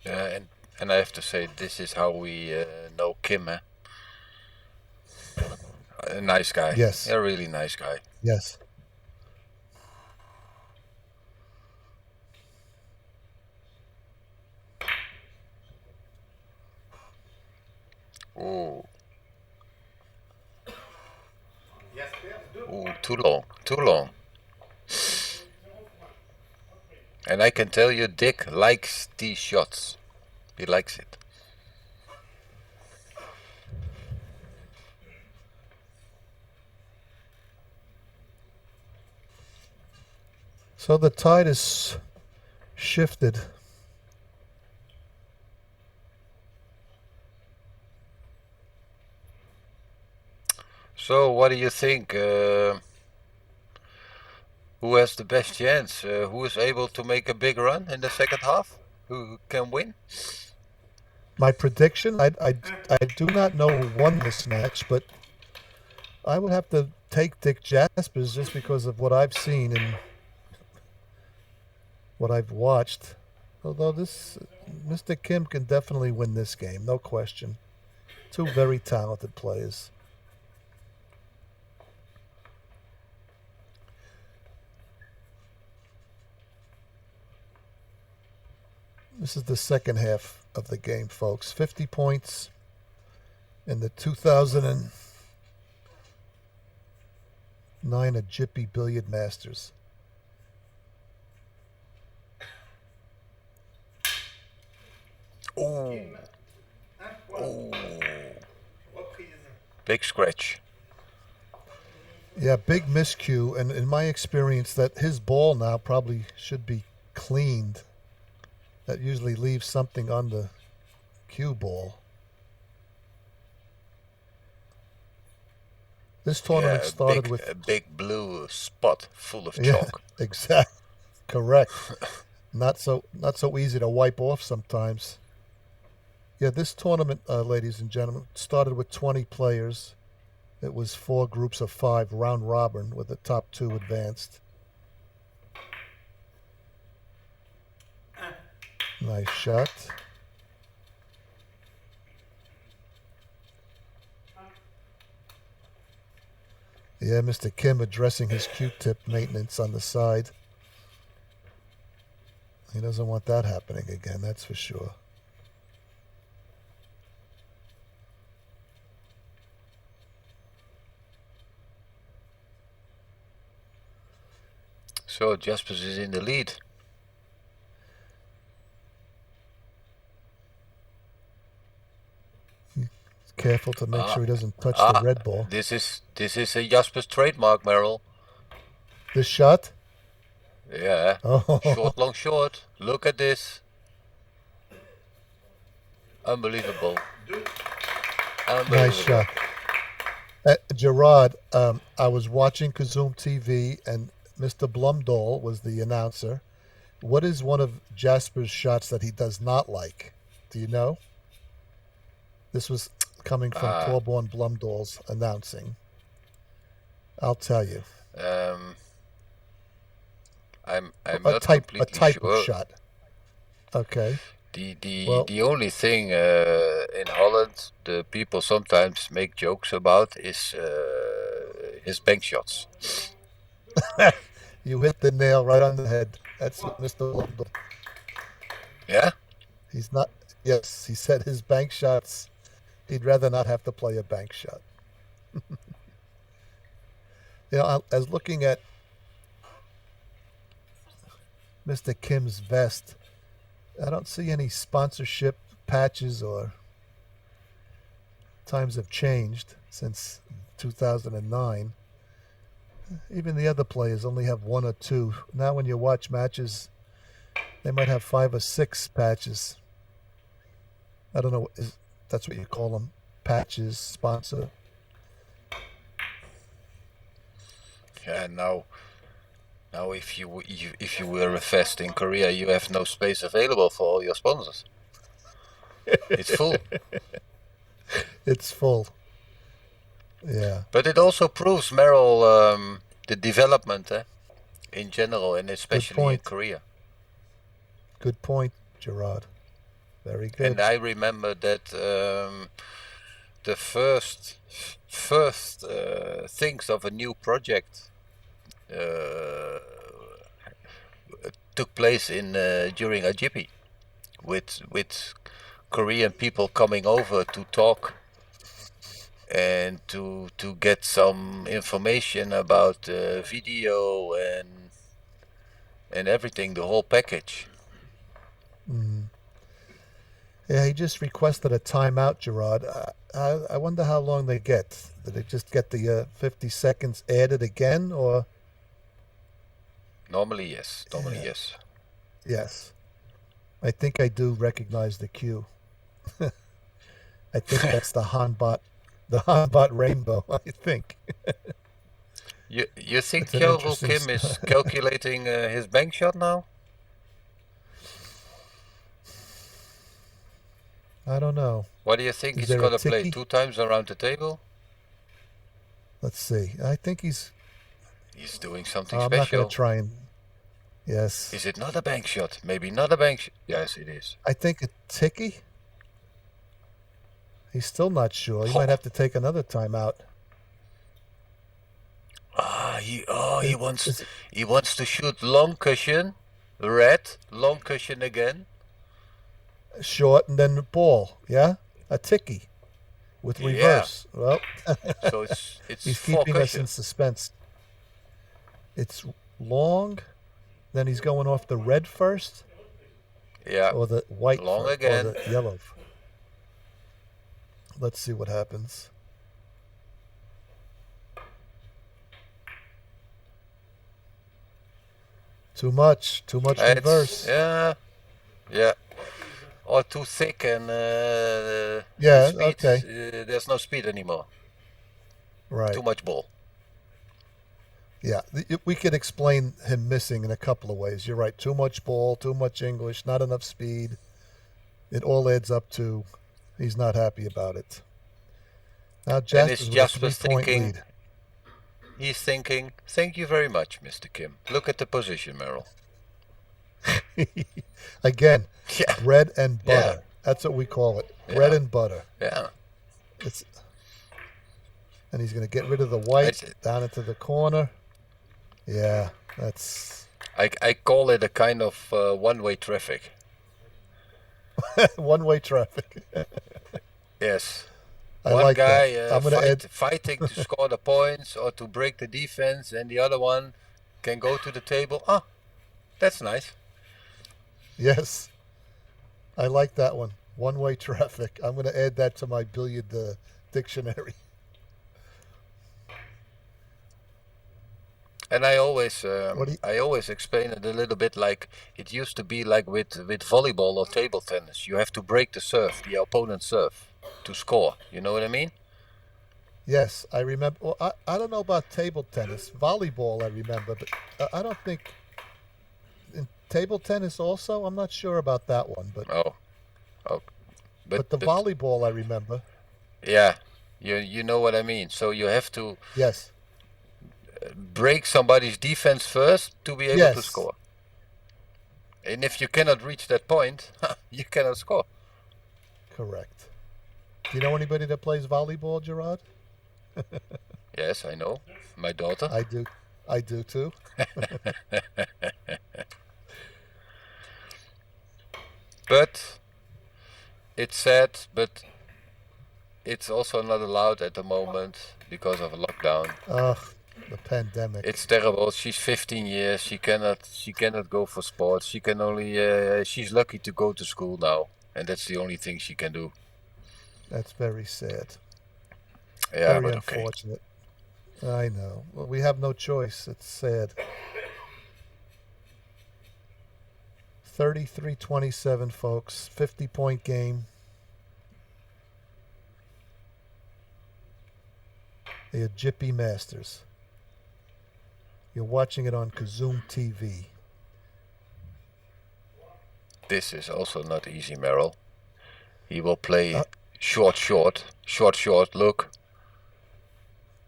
Yeah, and I have to say, this is how we know Kim, eh? A nice guy. Yes. A really nice guy. Yes. Ooh, Jaspers, 2. ooh, too long. And I can tell you, Dick likes these shots. He likes it. So the tide is shifted. So, what do you think? Who has the best chance? Who is able to make a big run in the second half? Who can win? My prediction, I do not know who won this match, but I would have to take Dick Jaspers just because of what I've seen and what I've watched. Although this Mr. Kim can definitely win this game, no question. Two very talented players. This is the second half of the game, folks. 50 points in the 2009 AGIPI Billiard Masters. Oh. Big scratch. Yeah, big miscue, and in my experience, that his ball now probably should be cleaned. That usually leaves something on the cue ball. This tournament started with a big blue spot full of yeah, chalk. exactly, correct. Not so easy to wipe off sometimes. Yeah, this tournament, ladies and gentlemen, started with 20 players. It was 4 groups of 5, round robin, with the top 2 advanced. Nice shot. Yeah, Mr. Kim addressing his Q-tip maintenance on the side. He doesn't want that happening again, that's for sure. So Jaspers is in the lead. Careful to make sure he doesn't touch the red ball. This is a Jaspers trademark, Merrill. This shot? Yeah. Oh. Short, long, short. Look at this. Unbelievable. Nice shot. Gerard, I was watching Kozoom TV, and Mr. Blumdahl was the announcer. What is one of Jasper's shots that he does not like? Do you know? This was coming from Torbjorn Blumdahl's announcing. I'll tell you. I'm not completely type sure. of shot. Okay. The only thing in Holland the people sometimes make jokes about is his bank shots. You hit the nail right on the head. That's what Mr. Blumdahl. Yeah? He's not. Yes, he said his bank shots. He'd rather not have to play a bank shot. You know, as looking at Mr. Kim's vest, I don't see any sponsorship patches, or times have changed since 2009. Even the other players only have 1 or 2. Now when you watch matches, they might have 5 or 6 patches. I don't know, that's what you call them, patches, sponsor. Yeah, now if you were a fest in Korea, you have no space available for all your sponsors. It's full. It's full. Yeah. But it also proves, Merrill, the development in general, and especially in Korea. Good point, Gerard. Very good. And I remember that the first things of a new project took place in during AGIPI, with Korean people coming over to talk and to get some information about video and everything, the whole package. Yeah, he just requested a timeout, Gerard. I wonder how long they get. Did they just get the 50 seconds added again, or Normally, yes. Normally, yeah, yes. yes? I think I do recognize the cue. I think that's the Hanbot rainbow. I think You think it's an Kyung-Roul interesting. Kim is calculating his bank shot now? I don't know. What do you think Is he's there a gonna play? ticky? 2 times around the table? Let's see. I think he's. He's doing something I'm not going to special. try and. Yes. Is it not a bank shot? Maybe not a bank shot. Yes, it is. I think a ticky. He's still not sure. He might Oh, have to take another timeout. he Is, wants is it he wants to shoot long cushion, red, long cushion again. short and then the ball? Yeah, a ticky with Yeah. reverse. Well, So it's he's four keeping us in cushion. suspense. It's long. Then he's going off the red first, Yeah. or the white Long first, or again. the yellow. Let's see what happens. Too much It's reverse. yeah. Or too thick and the Yeah, speed. okay, There's no speed anymore. right. Too much ball. Yeah, we could explain him missing in a couple of ways. You're right. Too much ball, too much English, not enough speed. It all adds up to he's not happy about it. Now And it's Jaspers with a Jaspers 3-point thinking. lead. He's thinking. Thank you very much, Mr. Kim. Look at the position, Merrill. Again, Yeah. bread and Yeah. butter. That's what we call it. Bread Yeah. and butter. Yeah. It's and he's going to get rid of the white It's, down into the corner. Yeah, that's I call it a kind of one-way traffic. one-way traffic. Yes. I One like that. guy I'm going to add. fighting to score the points or to break the defense, and the other one can go to the table. Ah, that's nice. Yes, I like that one. One-way traffic. I'm going to add that to my billiard dictionary. And I always What do you? I always explain it a little bit like it used to be like with volleyball or table tennis. You have to break the serve, the opponent's serve, to score. You know what I mean? Yes, I remember. Well, I don't know about table tennis. Volleyball, I remember, but I don't think in table tennis also. I'm not sure about that one, Oh, oh, but the but volleyball I remember. yeah, you know what I mean. So you have to Yes, break somebody's defense first to be able to yes, score. And if you cannot reach that point, you cannot score. correct. Do you know anybody that plays volleyball, Gerard? Yes, I know. My daughter. I do. I do too. But it's sad, but it's also not allowed at the moment because of a lockdown. Ugh, the pandemic. It's terrible. She's 15 years. She cannot go for sports. She can only she's lucky to go to school now, and that's the only thing she can do. That's very sad. Yeah, Very but okay. unfortunate. I know. Well, we have no choice. It's sad. 33-27, folks. 50-point game. The AGIPI Masters. You're watching it on Kozoom TV. This is also not easy, Merrill. He will play Uh, short. Look,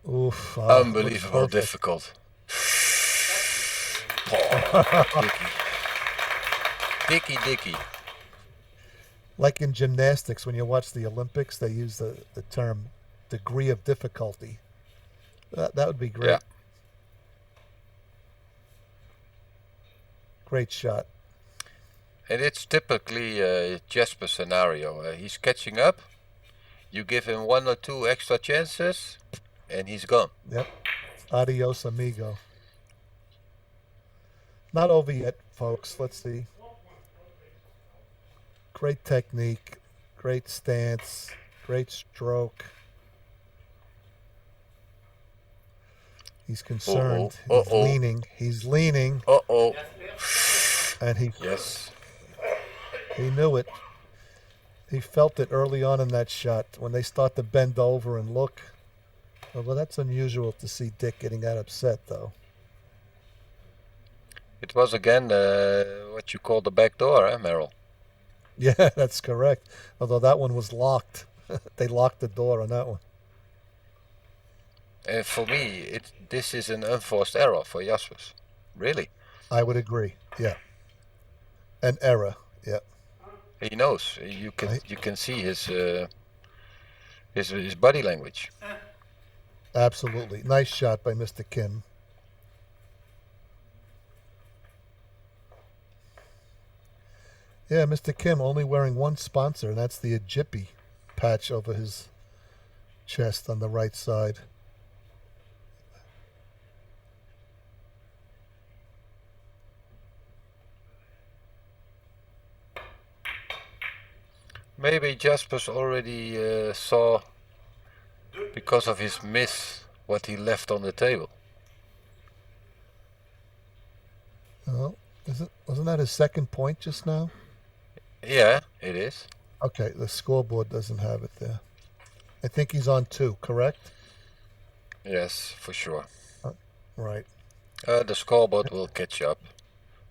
Oof. Looks unbelievable perfect. difficult. Oh, Dicky. Like in gymnastics, when you watch the Olympics, they use the term degree of difficulty. That would be great. Yeah. Great shot. And it's typically a Jasper scenario. He's catching up. You give him 1 or 2 extra chances, and he's gone. Yep. Adios, amigo. Not over yet, folks. Let's see. Great technique. Great stance. Great stroke. He's concerned. He's leaning. He's leaning. Uh-oh. And he Yes. he knew it. He felt it early on in that shot. When they start to bend over and look. Well, that's unusual to see Dick getting that upset, though. It was again what you call the back door, Merrill? Yeah, that's correct. Although that one was locked. They locked the door on that one. And for me, this is an unforced error for Jaspers. Really. I would agree. Yeah. An error. Yeah. He knows. You can see his body language. Absolutely. Nice shot by Mr. Kim. Yeah, Mr. Kim only wearing one sponsor, and that's the AGIPI patch over his chest on the right side. Maybe Jaspers already saw, because of his miss, what he left on the table. Oh, wasn't that his second point just now? Yeah, it is. Okay, the scoreboard doesn't have it there. I think he's on 2, correct? Yes, for sure. Right. The scoreboard will catch up.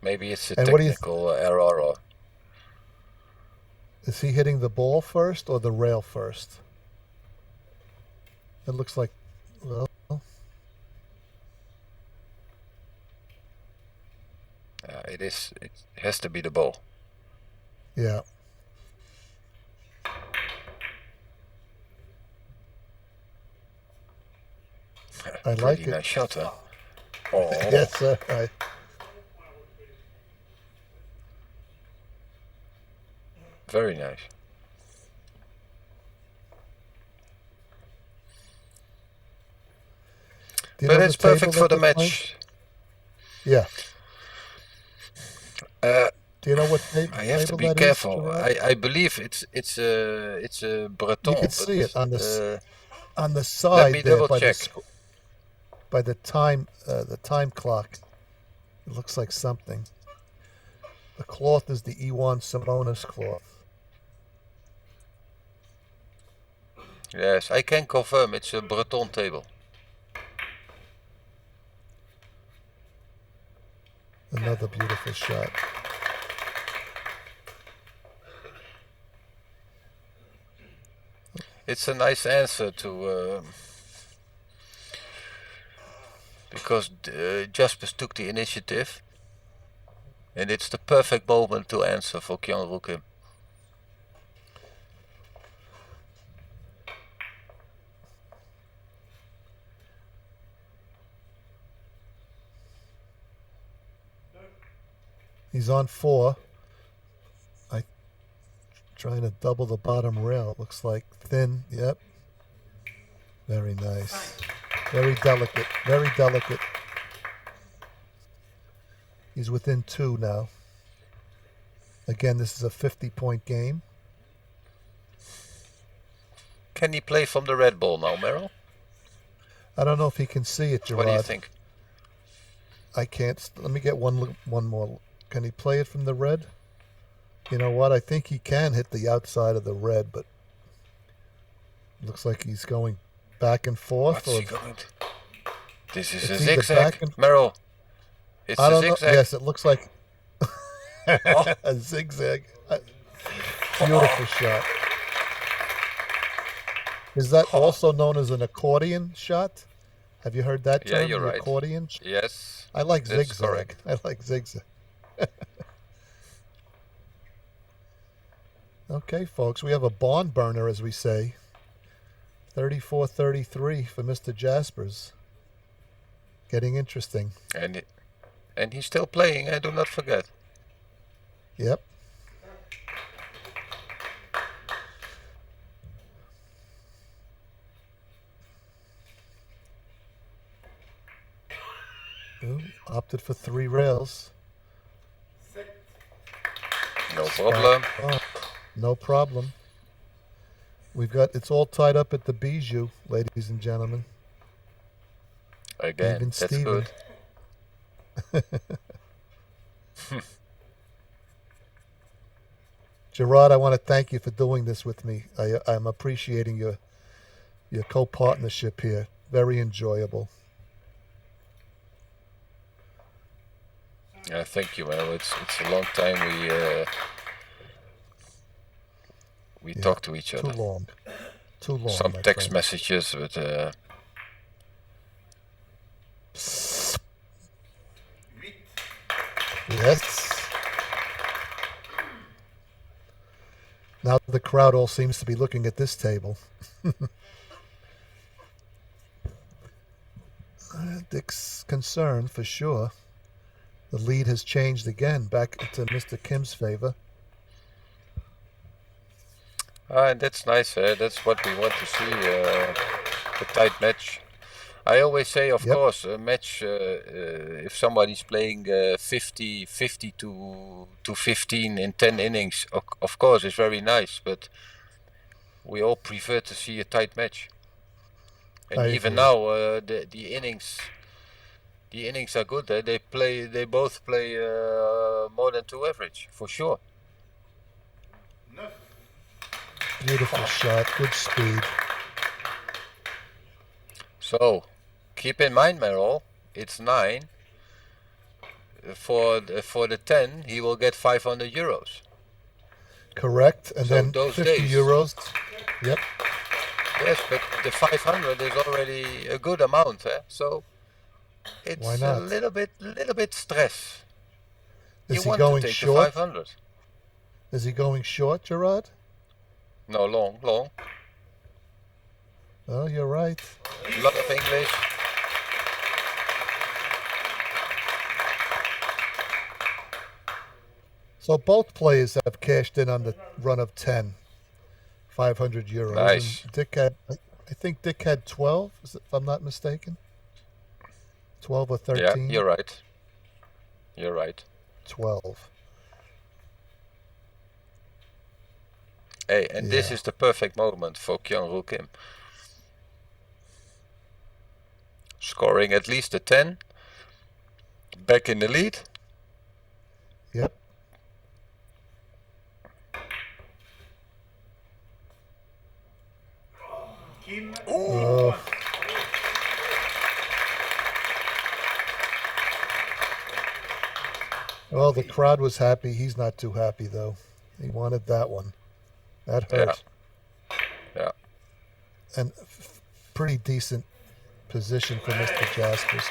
Maybe it's a And what do you technical error. Or is he hitting the ball first or the rail first? It looks like, well, it is. It has to be the ball. yeah. I like it. Nice shot, huh? Oh. Yes, sir. Very nice. But it's perfect for the match. Yeah. Uh, Do you know what table? I have to be careful. I believe it's a Breton. You can see it on the side. Let me there double check. By the time clock, it looks like something. The cloth is the Iwan Simonis cloth. Yes, I can confirm it's a Breton table. Another beautiful shot. It's a nice answer to because Jaspers took the initiative, and it's the perfect moment to answer for Kyung-Roul Kim. He's on 4. Trying to double the bottom rail. It looks like thin. Yep. Very nice. Very delicate. Very delicate. He's within 2 now. Again, this is a 50-point game. Can he play from the red ball now, Merrill? I don't know if he can see it, Gerard. What do you think? I can't. Let me get one more. Can he play it from the red? You know what? I think he can hit the outside of the red, but looks like he's going back and forth. What's he going to? This is a zigzag, Merrill. It's I don't a zigzag. know. Yes, it looks like Oh. a zigzag. Beautiful shot. Is that also known as an accordion shot? Have you heard that term? Yeah, you're right. Accordion? Yes. I like That's zigzag. correct. I like zigzag. Okay, folks, we have a barn burner, as we say. 34-33 for Mr. Jaspers. Getting interesting. And he's still playing, do not forget. Yep. Ooh, opted for 3 rails. No problem. Oh, no problem. It's all tied up at the bijou, ladies and gentlemen. Again, Even that's Steven. good. Gerard, I want to thank you for doing this with me. I'm appreciating your co-partnership here. Very enjoyable. Thank you, Mel. It's a long time we talk to each other. Too long. Some my text friend. messages, but Yes. Now the crowd all seems to be looking at this table. Dick's concerned for sure. The lead has changed again, back to Mr. Kim's favor. and that's nice. That's what we want to see. A tight match. I always say, of course, a match. If somebody's playing 50 to 15 in 10 innings, of course, it's very nice. But we all prefer to see a tight match. And I even agree. now, the innings are good. They both play more than 2 average for sure. Beautiful shot, good speed. So, keep in mind, Merrill, it's 9. For the 10, he will get 500 euros. Correct, and So then those 50 days. euros. Yep. Yes, but the 500 is already a good amount, So it's Why not? a little bit stress. Is he want going to take short? the 500. Is he going short, Gerard? No, long. Oh, you're right. A lot of English. So both players have cashed in on the run of 10, 500 euros. Nice. And Dick had, I think Dick had 12, if I'm not mistaken. 12 or 13. Yeah, you're right. 12. Hey, and this Yeah. is the perfect moment for Kyung-Roul Kim. Scoring at least a 10. Back in the lead. Yep. Kim, Oh. Well, the crowd was happy. He's not too happy, though. He wanted that one. That hurt. Yeah. And pretty decent position for Mr. Jaspers.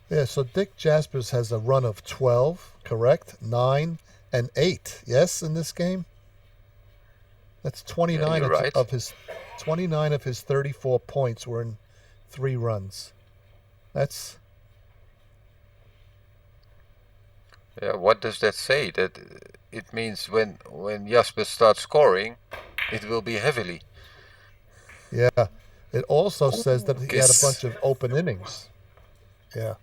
Yeah, so Dick Jaspers has a run of 12, correct? 9 and 8, yes, in this game? That's 29 you're right. of his 34 points were in 3 runs. That's What does that say? That it means when Jaspers starts scoring, it will be heavily. yeah. It also says that he had a Kiss. bunch of open innings. Yeah.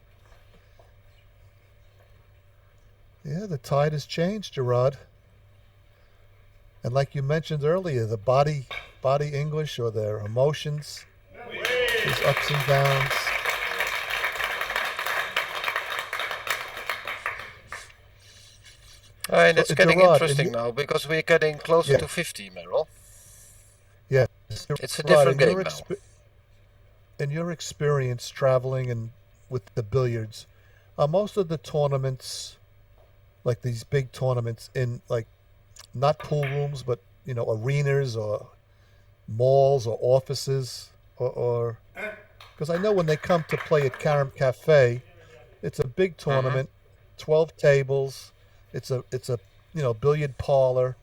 Yeah, the tide has changed, Gerard. And like you mentioned earlier, the body English or their emotions, his ups and downs. And it's getting Gerard, interesting now because we're getting closer to 50, Merrill. Yeah. It's a Gerard, different game now. In your experience traveling and with the billiards, are most of the tournaments, like these big tournaments, in like not pool rooms, but arenas or malls or offices, or because I know when they come to play at Carom Cafe, it's a big tournament, 12 tables, it's a billiard parlor.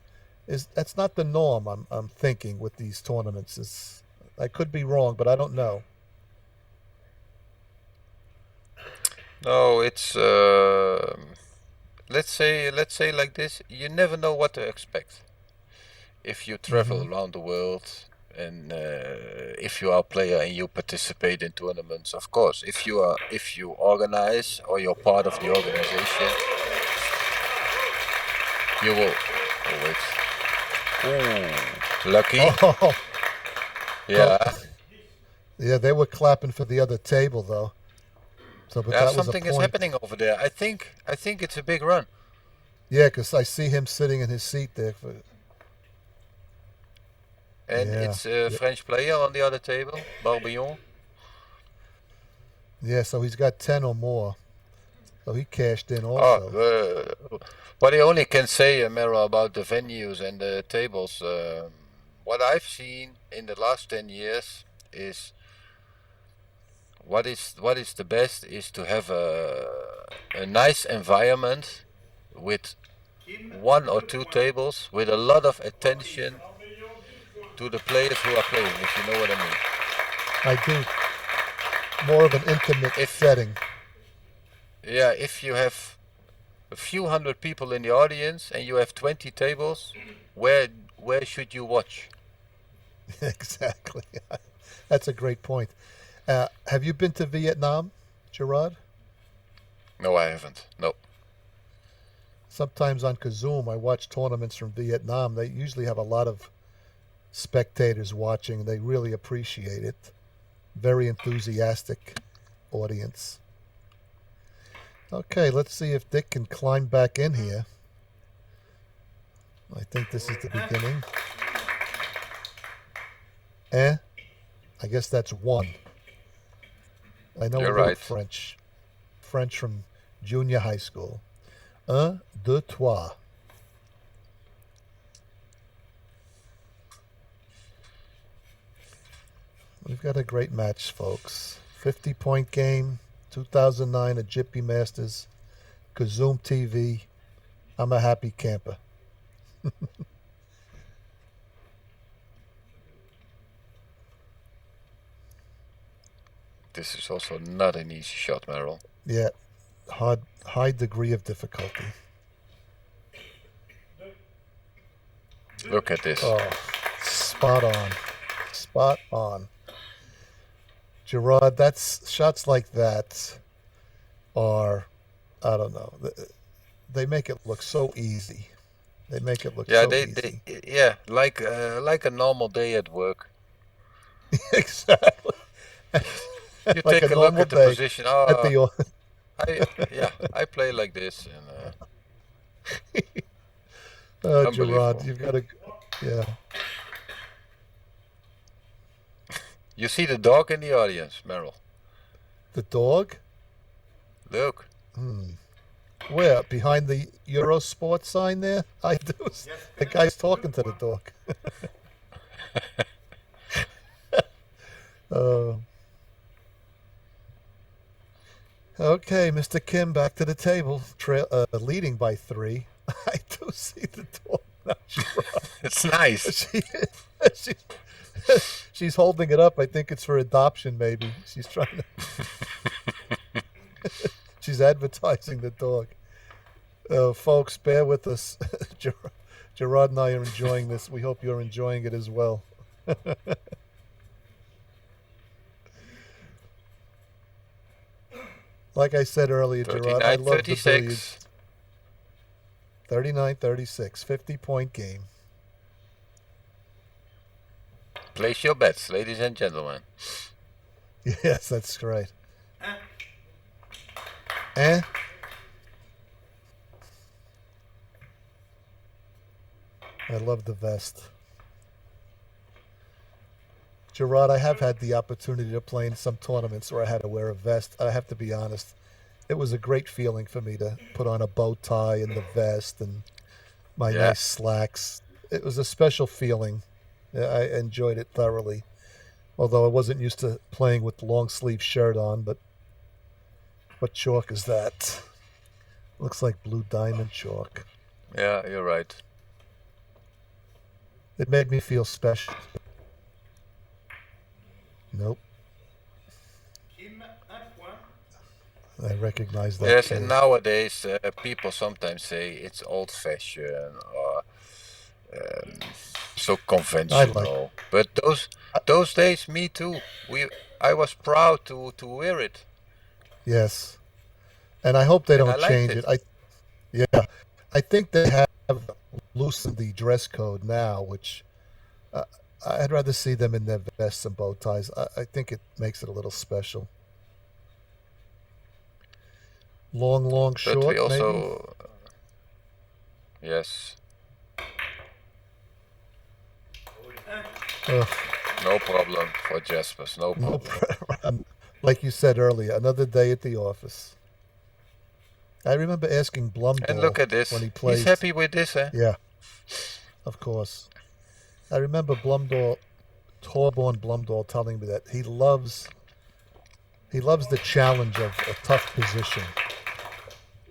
That's not the norm? I'm thinking with these tournaments. I could be wrong, but I don't know. No, it's let's say like this. You never know what to expect if you travel around the world, and if you are a player and you participate in tournaments. Of course, if you organize or you're part of the organization, You will. Oh, wait. Ooh, lucky. Oh, Yeah. yeah, they were clapping for the other table though. So, but Yeah, that was a something is point. happening over there. I think it's a big run. Yeah, because I see him sitting in his seat there. And Yeah, it's a yeah, French player on the other table, Barbillon. yeah. So he's got 10 or more. So he cashed in Oh, also. what I only can say, Mero, about the venues and the tables, what I've seen in the last 10 years is what is the best is to have a nice environment with Kim, one or 2 two points. tables with a lot of attention to the players who are playing, if you know what I mean. I do. More of an intimate If setting. Yeah, if you have a few hundred people in the audience and you have 20 tables, where where should you watch? Exactly. That's a great point. Have you been to Vietnam, Gerard? No, I haven't. No. Sometimes on Kozoom, I watch tournaments from Vietnam. They usually have a lot of spectators watching. They really appreciate it. Very enthusiastic audience. Okay, let's see if Dick can climb back in here. I think this is the beginning. I guess that's one. I know a You're little right. French. French from junior high school. Un, deux, trois. We've got a great match, folks. 50-point game, 2009 AGIPI Masters, Kozoom TV. I'm a happy camper. This is also not an easy shot, Merrill. Yeah, high degree of difficulty. Look at this. Oh, spot on. Spot on. Gerard, that's shots like that are, I don't know, they make it look so easy. They make it look Yeah, so they easy. yeah, like a normal day at work. Exactly. You Like a take a look normal at the day position. at Oh, the. I play like this, and Gerard, unbelievable. you've got to. Yeah. You see the dog in the audience, Merrill. The dog? Look. Where? Behind the Eurosport sign there? I do. The guy's talking to the dog. Uh, okay, Mr. Kim, back to the table, leading by 3. I do see the dog now. It's nice. She, she, she's holding it up. I think it's for adoption, maybe. She's trying to. She's advertising the dog. Folks, bear with us. Gerard and I are enjoying this. We hope you're enjoying it as well. Like I said earlier, Gerard, I love the 39-36. billiards. 39-36, 50-point game. Place your bets, ladies and gentlemen. Yes, that's right. Eh? I love the vest. Gerard, I have had the opportunity to play in some tournaments where I had to wear a vest. I have to be honest. It was a great feeling for me to put on a bow tie and the vest and my Yeah. nice slacks. It was a special feeling. I enjoyed it thoroughly. Although I wasn't used to playing with the long sleeve shirt on, but what chalk is that? Looks like blue diamond chalk. Yeah, you're right. It made me feel special. Nope, Kim, 1 point. I recognize that. Yes, Too. and nowadays people sometimes say it's old-fashioned or so I conventional. But those days, me too. I was proud to wear it, yes, and I hope they and I don't liked change it. it. Yeah, I think they have loosened the dress code now, which I'd rather see them in their vests and bow ties. I think it makes it a little special. Long, But we short, maybe? also, yes, Ugh, no problem for Jaspers, no no problem. like you said earlier, another day at the office. I remember asking And Blumdahl look at when this. he He's played. happy with this, eh? Yeah, of course. I remember Torborn Blumdahl telling me that he loves the challenge of a tough position.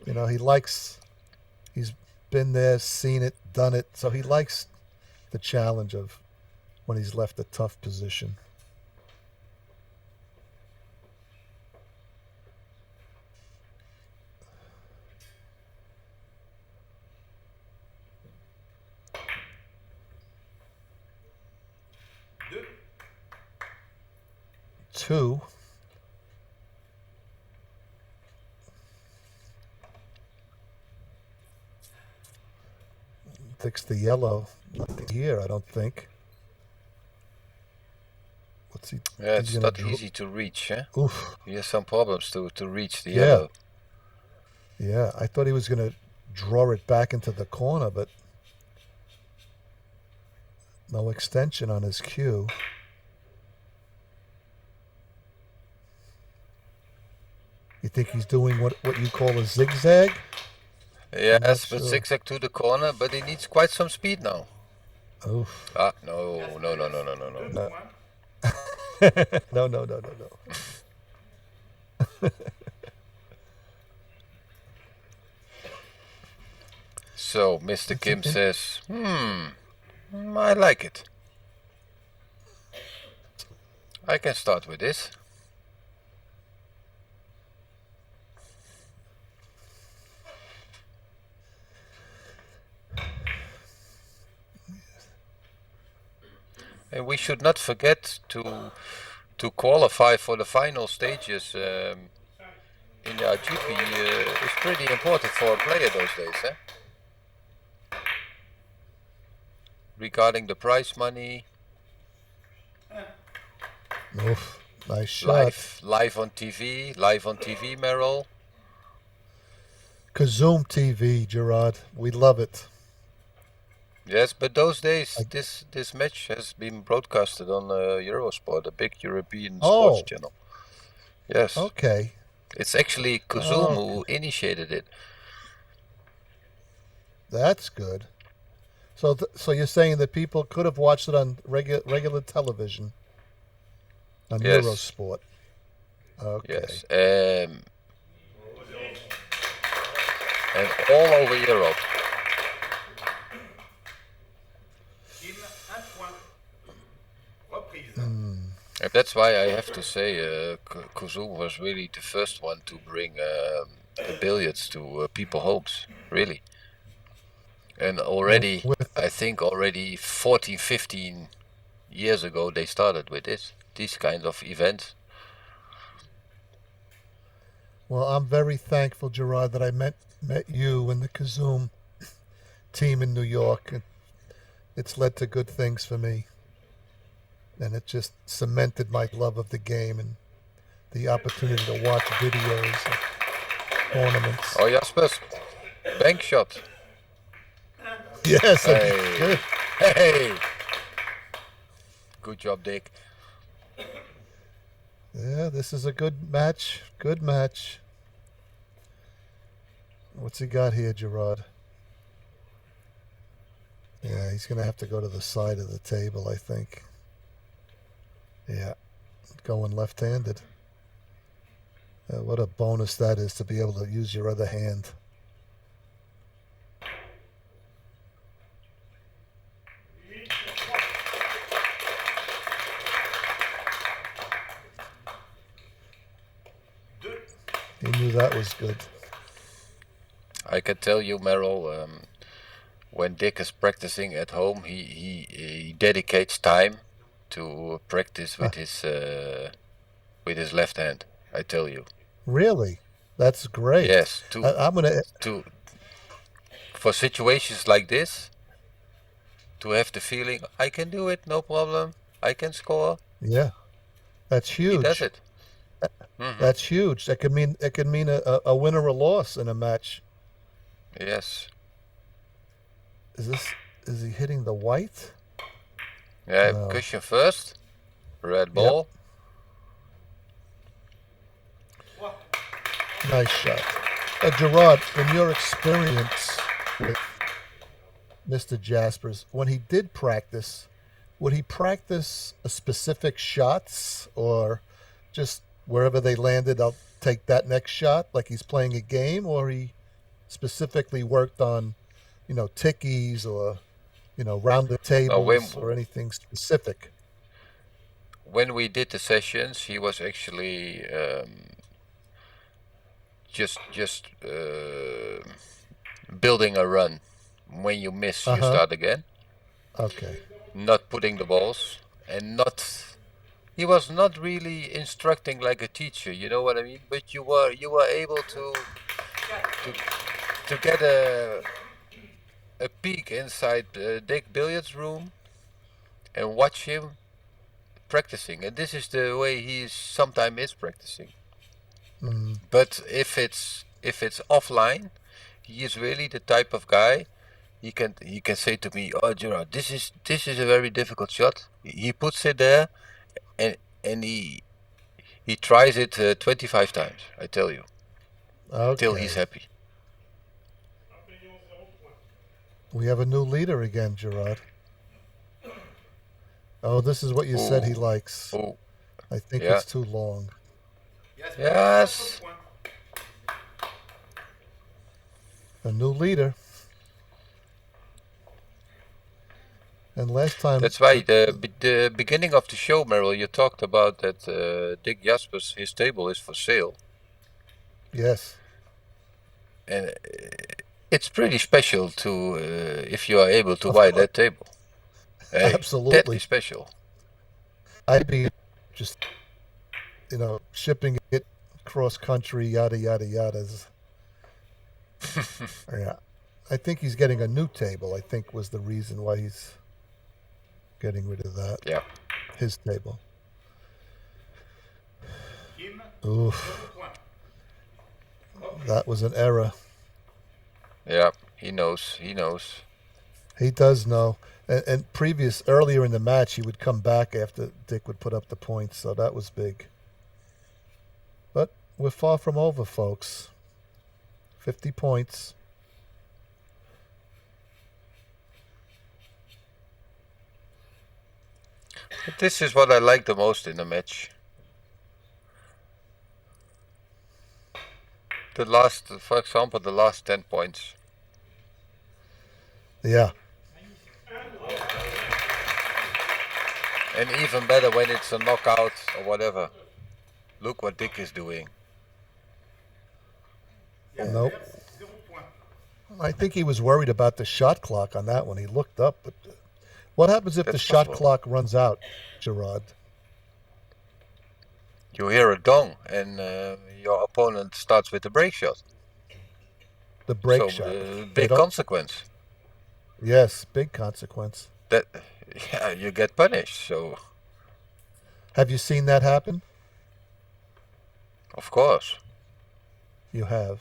You know, he's been there, seen it, done it, so he likes the challenge of when he's left a tough position. Deux. 2. Fix the yellow. Nothing here, I don't think. What's he? Yeah, He's it's gonna not easy to reach, eh? Oof. He has some problems to reach the Yeah. yellow. Yeah, I thought he was gonna draw it back into the corner, but no extension on his cue. You think he's doing what you call a zigzag? Yes, but sure. zigzag to the corner, but he needs quite some speed now. Oof. Ah, no. No. No. So, Mr. It's Kim an says, I like it. I can start with this. And we should not forget to qualify for the final stages in the AGIPI is pretty important for a player those days, eh? Regarding the prize money, Oof. Nice shot. live on TV, Merrill. Kozoom TV, Gerard. We love it. Yes, but those days, this match has been broadcasted on Eurosport, a big European sports channel. Yes. Okay. It's actually Kozoom who initiated it. That's good. So you're saying that people could have watched it on regular television on Yes. Eurosport. Okay. Yes. And all over Europe. Kim, 1 point. Reprise. And that's why I have to say Kozoom was really the first one to bring billiards to people's homes, really. And already, I think already 14, 15 years ago, they started with these kind of events. Well, I'm very thankful, Gerard, that I met you and the Kozoom team in New York. It's led to good things for me. And it just cemented my love of the game and the opportunity to watch videos and tournaments. Oh, Jaspers, bank shot. Yes, Hey. good. Hey! Good job, Dick. Yeah, this is a good match. Good match. What's he got here, Gerard? Yeah, he's going to have to go to the side of the table, I think. Yeah, going left-handed. What a bonus that is to be able to use your other hand. He knew that was good. I can tell you, Merrill, when Dick is practicing at home, he dedicates time to practice with his left hand. I tell you. Really? That's great. Yes, I'm gonna. for situations like this, to have the feeling, I can do it, no problem. I can score. Yeah, that's He does huge. it. Hmm. That's huge. That could mean a win or a loss in a match. Yes. Is he hitting the white? Yeah, No. cushion first. Red Yep. ball. Nice shot. Gerard, in your experience with Mr. Jaspers, when he did practice, would he practice a specific shots or just wherever they landed, I'll take that next shot like he's playing a game, or he specifically worked on, tickies or, rounded tables or anything specific? When we did the sessions, he was actually just building a run. When you miss, you start again. Okay. Not putting the balls and not. He was not really instructing like a teacher, you know what I mean? But you were able to get a peek inside Dick Billiard's room and watch him practicing. And this is the way he sometimes is practicing. Mm. But if it's offline, he is really the type of guy. He can say to me, "Oh, Gerard, this is a very difficult shot." He puts it there, and he tries it 25 times. I tell you, till he's happy. We have a new leader again, Gerard. Oh, this is what you said he likes. Oh, I think it's too long. Yes. A new leader. And last time... That's why the beginning of the show, Merrill, you talked about that Dick Jaspers, his table is for sale. Yes. And it's pretty special to if you are able to buy that table. Hey, absolutely. That is special. I'd be just, shipping it cross country, yada, yada, yada. Yeah. I think he's getting a new table, I think was the reason why he's getting rid of that. Yeah. His table. Oof. That was an error. Yeah, he knows. He knows. He does know. And earlier in the match, he would come back after Dick would put up the points, so that was big. But we're far from over, folks. 50 points. But this is what I like the most in the match. For example, the last 10 points. Yeah. And even better when it's a knockout or whatever. Look what Dick is doing. Nope. I think he was worried about the shot clock on that one. He looked up. But what happens if the shot clock runs out, Gerard? You hear a dong and your opponent starts with the break shot. The break shot. Big consequence. Yes, big consequence. Yeah, you get punished. So. Have you seen that happen? Of course. You have.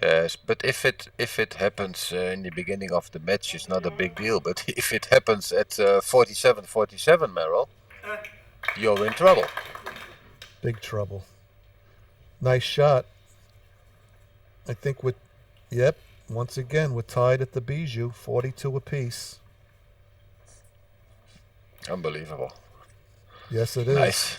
Yes, but if it happens in the beginning of the match, it's not a big deal. But if it happens at 47-47, Merrill, you're in trouble. Big trouble. Nice shot. I think yep, once again, we're tied at the Bijou, 42 apiece. Unbelievable. Yes, it is. Nice.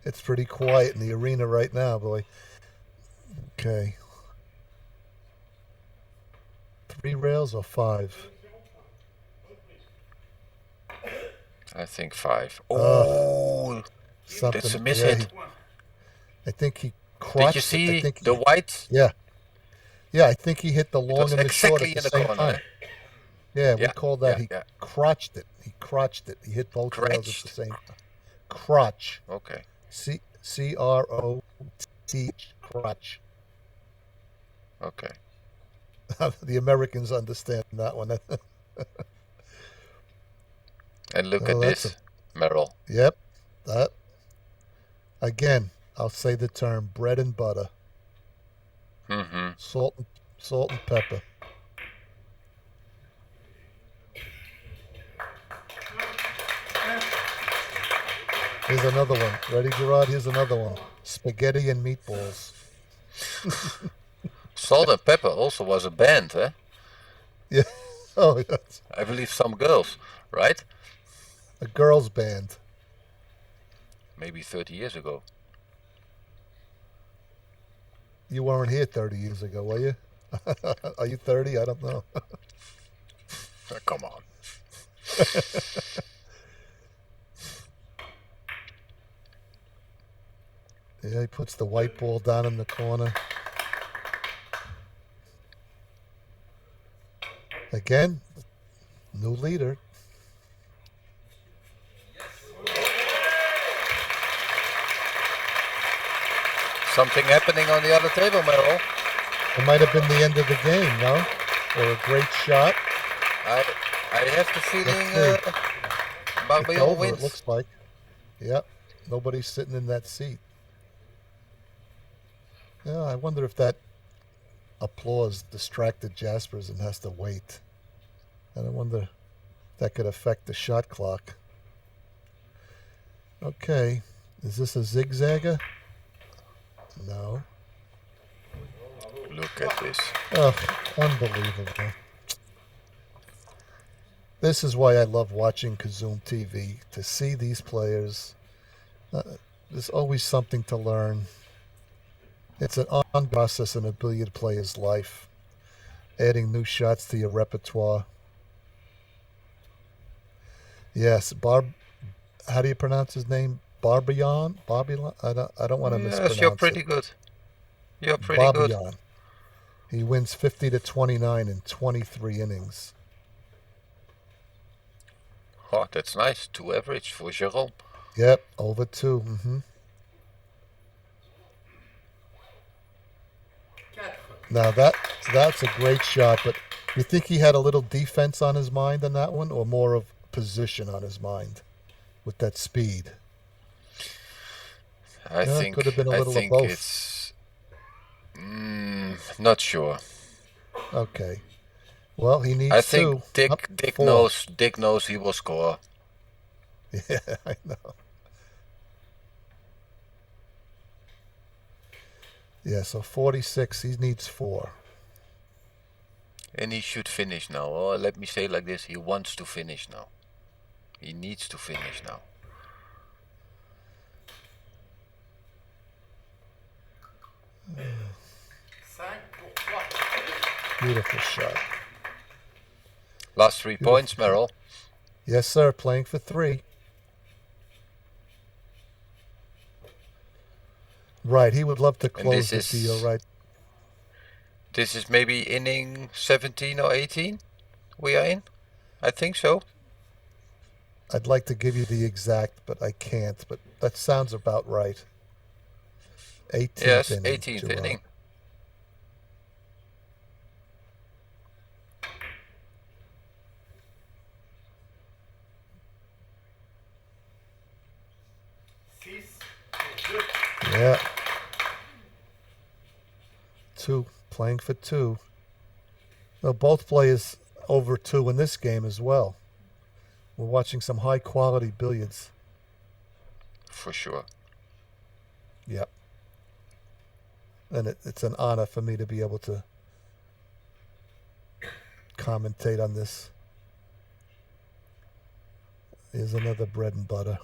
It's pretty quiet in the arena right now, boy. Okay. 3 rails or 5? I think 5. Oh, that's a miss hit. I think he crotched. Did you see the white? Yeah. Yeah, I think he hit the long and the short at the same time. Yeah, we Yeah, call that yeah, he yeah. crotched it. He crotched it. He hit both rails at the Cratched. same time. Crotch. Okay, C-R-O-T-H. Crotch. okay. The Americans understand that one. And look Oh, at that's a this, Merrill. yep. That again. I'll say the term bread and butter, Mm-hmm. salt and pepper. Here's another one. Ready, Gerard? Here's another one. Spaghetti and meatballs. Salt and Pepper also was a band, eh? Yeah. Oh, yes. I believe some girls, right? A girls' band. Maybe 30 years ago. You weren't here 30 years ago, were you? Are you 30? I don't know. Come on. Yeah, he puts the white ball down in the corner. Again, new leader. Something happening on the other table, Merrill. It might have been the end of the game, no? Or a great shot. I have the feeling It's Barbillon over, it wins. looks like. Yep. Nobody's sitting in that seat. Yeah, I wonder if that applause distracted Jaspers and has to wait. And I wonder if that could affect the shot clock. Okay. Is this a zigzagger? No. Look at this. Oh, unbelievable. This is why I love watching Kozoom TV, to see these players. There's always something to learn. It's an on process in a billiard player's life, adding new shots to your repertoire. Yes, how do you pronounce his name? Barbillon? Barbillon? I don't want to mispronounce Yes, you're pretty it. good. You're pretty good. Barbillon. He wins 50-29 in 23 innings. Oh, that's nice. 2 average for Jerome. Yep, over 2. Mm-hmm. Now that's a great shot, but you think he had a little defense on his mind on that one, or more of position on his mind with that speed? I It could have been a little of think both. it's not sure. Okay. Well, he needs I think 2. Dick 4. knows he will score. Yeah, I know. Yeah, so 46. He needs 4. And he should finish now. Or let me say like this, he wants to finish now. He needs to finish now. Beautiful shot. Last 3 points, Merrill. Yes, sir. Playing for 3. Right. He would love to close the deal, right? This is maybe inning 17 or 18 we are in. I think so. I'd like to give you the exact, but I can't. But that sounds about right. 18th Yes, inning. 18th Gerard. inning. Yeah. 2. Playing for 2. Now, both players over 2 in this game as well. We're watching some high-quality billiards. For sure. Yep. And it's an honor for me to be able to commentate on this. Here's another bread and butter.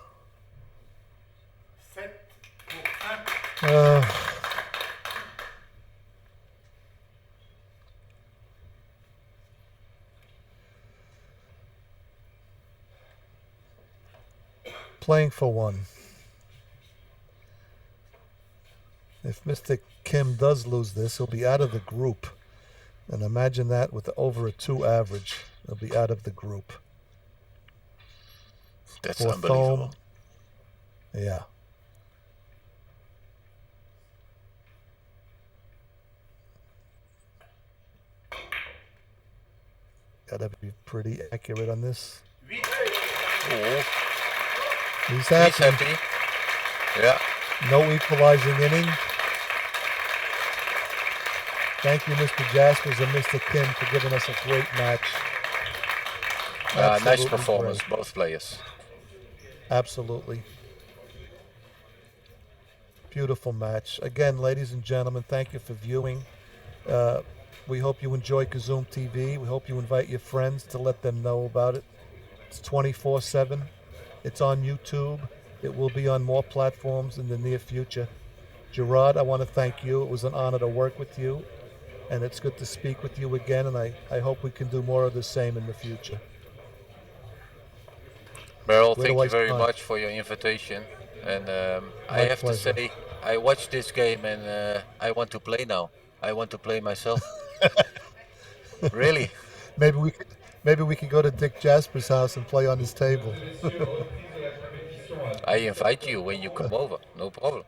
Playing for 1. If Mr. Kim does lose this, he'll be out of the group. And imagine that with over a 2 average. They'll be out of the group. That's Fourth unbelievable. home. Yeah. Gotta be pretty accurate on this. Oh, He's he's happy. happy. Yeah. No equalizing inning. Thank you, Mr. Jaspers and Mr. Kim, for giving us a great match. Nice Absolutely performance, great. both players. Absolutely. Beautiful match. Again, ladies and gentlemen, thank you for viewing. We hope you enjoy Kozoom TV. We hope you invite your friends to let them know about it. It's 24/7. It's on YouTube. It will be on more platforms in the near future. Gerard, I want to thank you. It was an honor to work with you, and it's good to speak with you again, and I hope we can do more of the same in the future. Beryl, Where do thank I you very sign? much for your invitation. And I My have to pleasure. say, I watched this game and I want to play now. I want to play myself. Really? Maybe we could, maybe we could go to Dick Jasper's house and play on his table. I invite you when you come over. No problem.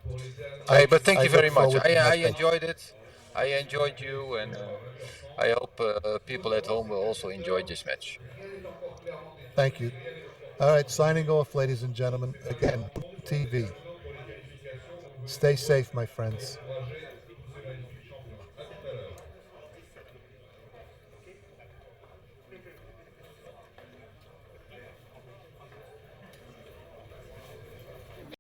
Hey, but thank I you very look much. forward to I that day. enjoyed it. I enjoyed you, and I hope people at home will also enjoy this match. Thank you. All right, signing off, ladies and gentlemen. Again, TV. Stay safe, my friends.